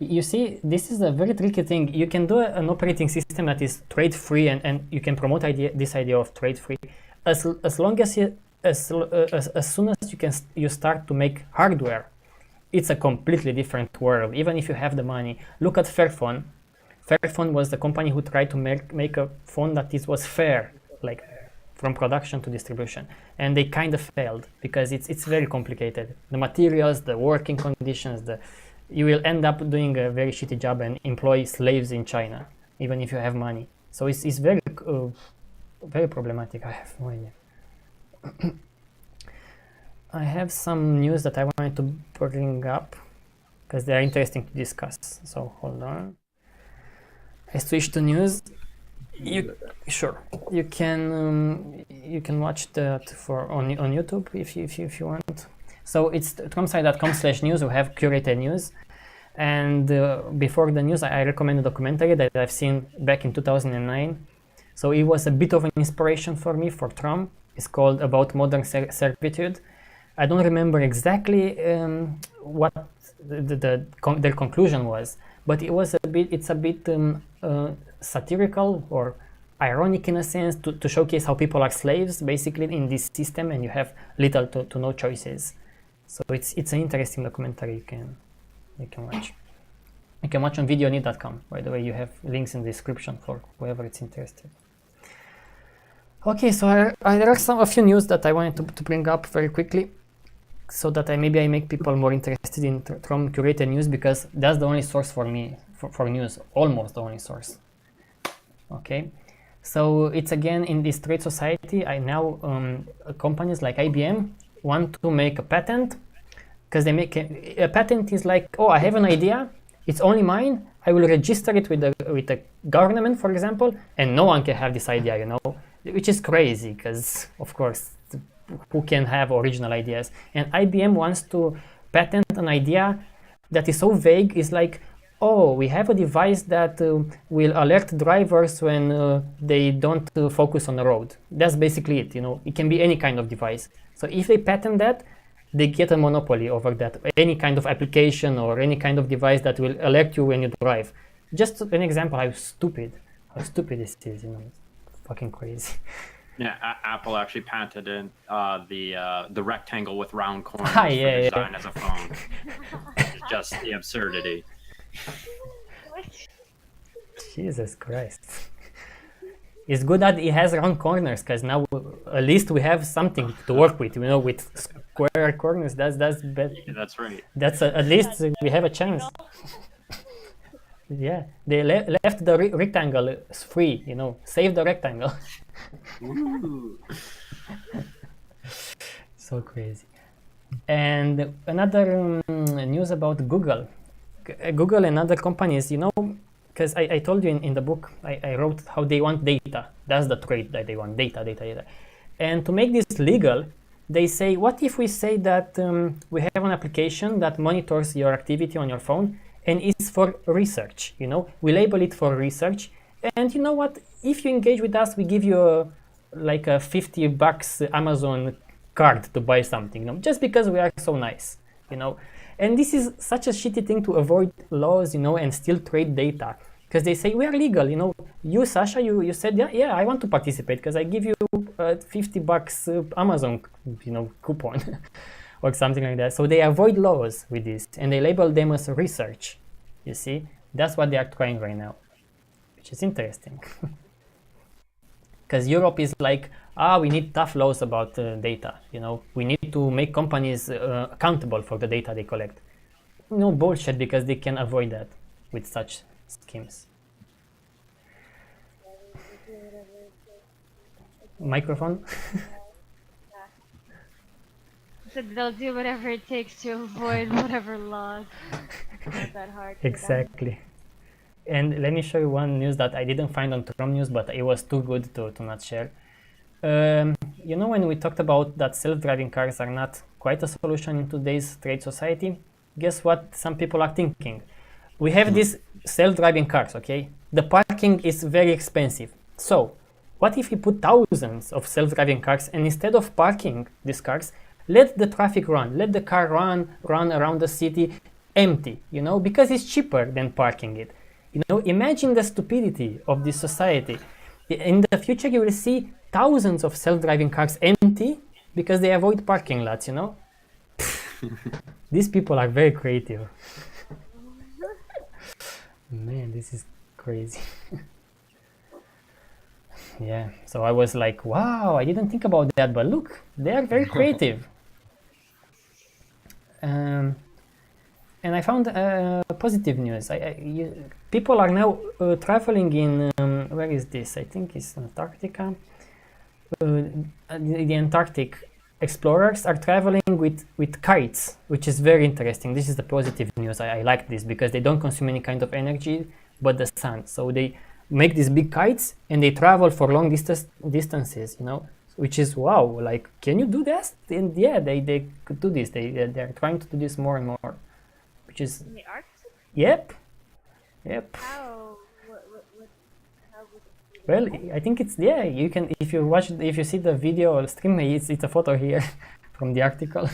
You see, this is a very tricky thing. You can do an operating system that is trade-free, and you can promote this idea of trade-free as long as as soon as you start to make hardware. It's a completely different world, even if you have the money. Look at Fairphone. Fairphone was the company who tried to make a phone that was fair, like from production to distribution, and they kind of failed because it's very complicated. The materials, the working conditions, you will end up doing a very shitty job and employ slaves in China, even if you have money. So it's very very problematic. I have no idea. I have some news that I wanted to bring up because they are interesting to discuss. So hold on. I switched to news. Sure, you can watch that on YouTube if you want. So it's tromsci.com/news. We have curated news, and before the news, I recommend a documentary that I've seen back in 2009. So it was a bit of an inspiration for me for TROM. It's called About Modern Servitude. I don't remember exactly what their conclusion was, but it's a bit satirical or ironic in a sense to showcase how people are slaves basically in this system, and you have little to no choices. So it's an interesting documentary you can watch. You can watch on videoneat.com. By the way, you have links in the description for whoever it's interested. Okay, so there are a few news that I wanted to bring up very quickly, so that maybe I make people more interested in TROM curated news, because that's the only source for me for news, almost the only source. Okay, so it's again in this trade society. I now companies like IBM want to make a patent, because they make a patent is like, oh, I have an idea, it's only mine. I will register it with the government, for example, and no one can have this idea, you know, which is crazy because, of course, who can have original ideas? And IBM wants to patent an idea that is so vague. It's like, oh, we have a device that will alert drivers when they don't focus on the road. That's basically it, you know. It can be any kind of device. So if they patent that, they get a monopoly over that, any kind of application or any kind of device that will alert you when you drive. Just an example how stupid this is, you know. It's fucking crazy. Yeah, Apple actually patented the rectangle with round corners Ah, for yeah, design as a phone. It's just the absurdity. Jesus Christ. It's good that it has round corners, because now at least we have something to work with. With square corners, that's better. Yeah, that's right. That's at least we have a chance. Yeah, they left the rectangle free. Save the rectangle. Ooh. So crazy. And another news about Google. Google and other companies, because I told you in the book, I wrote how they want data. That's the trait that they want, data. And to make this legal, they say, what if we say that we have an application that monitors your activity on your phone and is for research, We label it for research. And you know what? If you engage with us, we give you a $50 Amazon card to buy something, just because we are so nice, And this is such a shitty thing to avoid laws, and still trade data, because they say we are legal, You, Sasha, you said, yeah, I want to participate because I give you $50 Amazon, coupon or something like that. So they avoid laws with this, and they label them as research. You see, that's what they are trying right now, which is interesting. Because Europe is like, we need tough laws about data. We need to make companies accountable for the data they collect. No bullshit, because they can avoid that with such schemes. Microphone. Said they'll do whatever it takes to avoid whatever laws. Not that hard. Exactly. And let me show you one news that I didn't find on TROM news, but it was too good to not share. When we talked about that self-driving cars are not quite a solution in today's trade society, guess what some people are thinking? We have these self-driving cars, okay? The parking is very expensive. So, what if we put thousands of self-driving cars, and instead of parking these cars, let the traffic run, let the car run around the city empty, because it's cheaper than parking it. Imagine the stupidity of this society. In the future, you will see thousands of self-driving cars empty because they avoid parking lots, These people are very creative. Man, this is crazy. Yeah, so I was like, wow, I didn't think about that, but look, they are very creative. And I found positive news. People are now traveling in, where is this? I think it's Antarctica. The Antarctic explorers are traveling with kites, which is very interesting. This is the positive news. I like this because they don't consume any kind of energy but the sun. So they make these big kites and they travel for long distances, which is wow. Like, can you do this? And yeah, they could do this. They're trying to do this more and more. Which is in the Arctic? Yep. How? How would it be? Well, I think it's you can if you see the video or stream, it's a photo here from the article.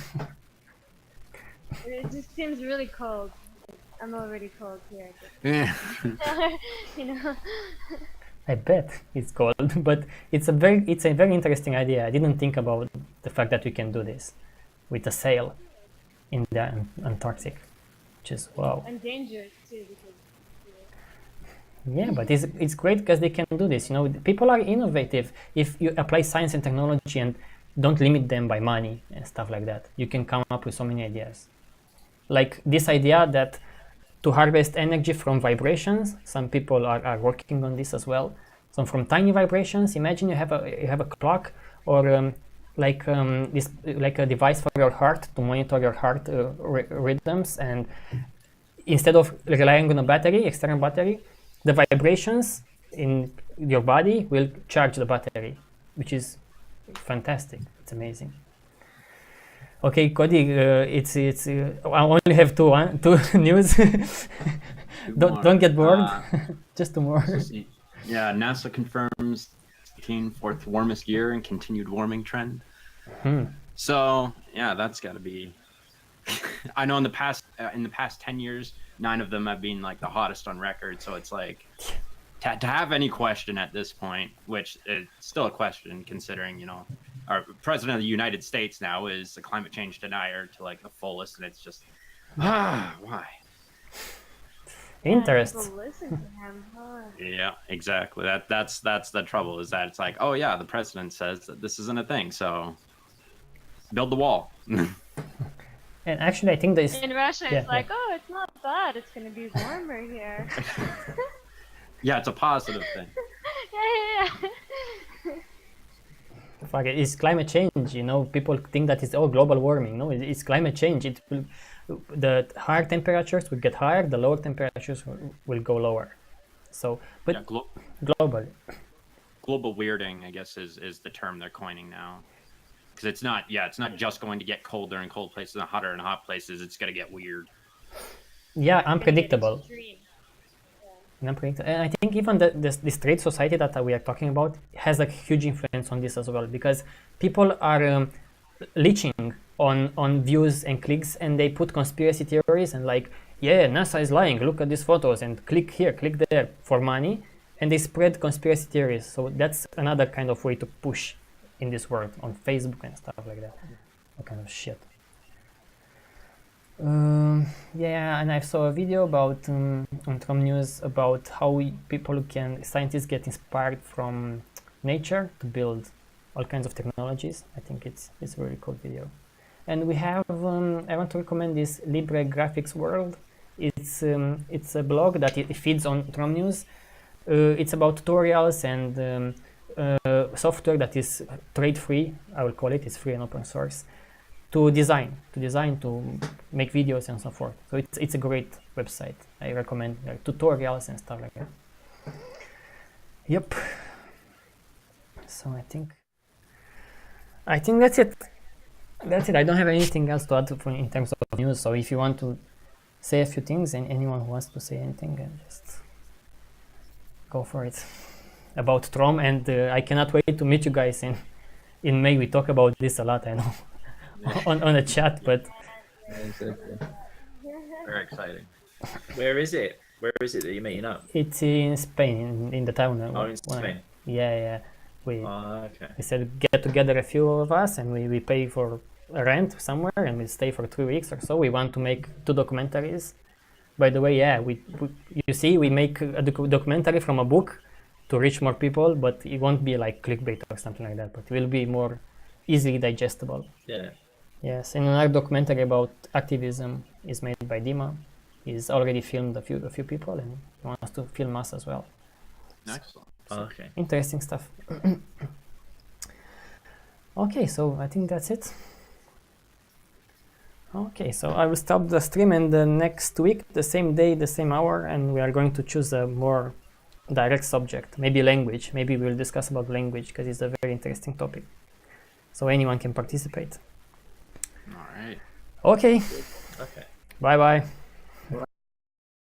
It just seems really cold. I'm already cold here. Yeah. I bet it's cold, but it's a very interesting idea. I didn't think about the fact that we can do this with a sail in the Antarctic. Which is wow. And dangerous too, because yeah, but it's great because they can do this. People are innovative if you apply science and technology and don't limit them by money and stuff like that. You can come up with so many ideas. Like this idea that to harvest energy from vibrations, some people are working on this as well. So from tiny vibrations, imagine you have a clock or like a device for your heart to monitor your heart rhythms, and instead of relying on a external battery, the vibrations in your body will charge the battery, which is fantastic. It's amazing. Okay, Cody, I only have two news. don't get bored. Just two more. Yeah, NASA confirms 4th warmest year and continued warming trend. So yeah, that's got to be. I know in the past 10 years, 9 of them have been like the hottest on record. So it's like to have any question at this point, which is still a question considering our president of the United States now is a climate change denier to like the fullest, and it's just why? Interest. People listen to him. Huh? Yeah, exactly. That's the trouble, is that it's like, oh yeah, the president says that this isn't a thing, so build the wall. And actually, I think there's In Russia, Yeah, it's like, oh, it's not bad. It's gonna be warmer here. Yeah, it's a positive thing. Yeah. fuck it, it's climate change. You know, people think that it's global warming. No, it's climate change. It will, the higher temperatures will get higher, the lower temperatures will go lower. So, but Yeah, globally. global weirding, I guess, is the term they're coining now. Because it's not just going to get colder in cold places and hotter in hot places. It's going to get weird. Yeah, It's gonna get unpredictable. extreme. And I think even this trade society that we are talking about has a huge influence on this as well, because people are leeching on views and clicks, and they put conspiracy theories and like, yeah, NASA is lying, look at these photos, and click here, click there for money, and they spread conspiracy theories. So that's another kind of way to push in this world on Facebook and stuff like that. What kind of shit. Yeah, and I saw a video about on TROM News about how scientists get inspired from nature to build all kinds of technologies. I think it's a really cool video. And we have I want to recommend this Libre Graphics World. It's a blog that it feeds on TROM News. It's about tutorials and software that is trade free. I will call it. It's free and open source. To design, to make videos and so forth. So it's a great website. I recommend tutorials and stuff like that. Yep. So I think that's it. That's it. I don't have anything else to add in terms of news. So if you want to say a few things, and anyone who wants to say anything, just go for it. About TROM, and I cannot wait to meet you guys in May. We talk about this a lot, I know. on a chat, but Exactly. Very exciting. Where is it? Where is it that you're meeting up? it's in Spain, in the town. Oh, in Spain. Yeah. We Okay. said get together a few of us, and we pay for a rent somewhere, and we stay for 3 weeks or so. We want to make 2 documentaries. By the way, yeah, you see, we make a documentary from a book to reach more people, but it won't be like clickbait or something like that. But it will be more easily digestible. Yeah. Yes, and another documentary about activism is made by Dima. He's already filmed a few people, and he wants to film us as well. Excellent. Okay. Interesting stuff. Okay, so I think that's it. Okay, so I will stop the stream, and the next week, the same day, the same hour, and we are going to choose a more direct subject, maybe language. Maybe we'll discuss about language, because it's a very interesting topic. So anyone can participate. All right. Okay, Okay. bye-bye.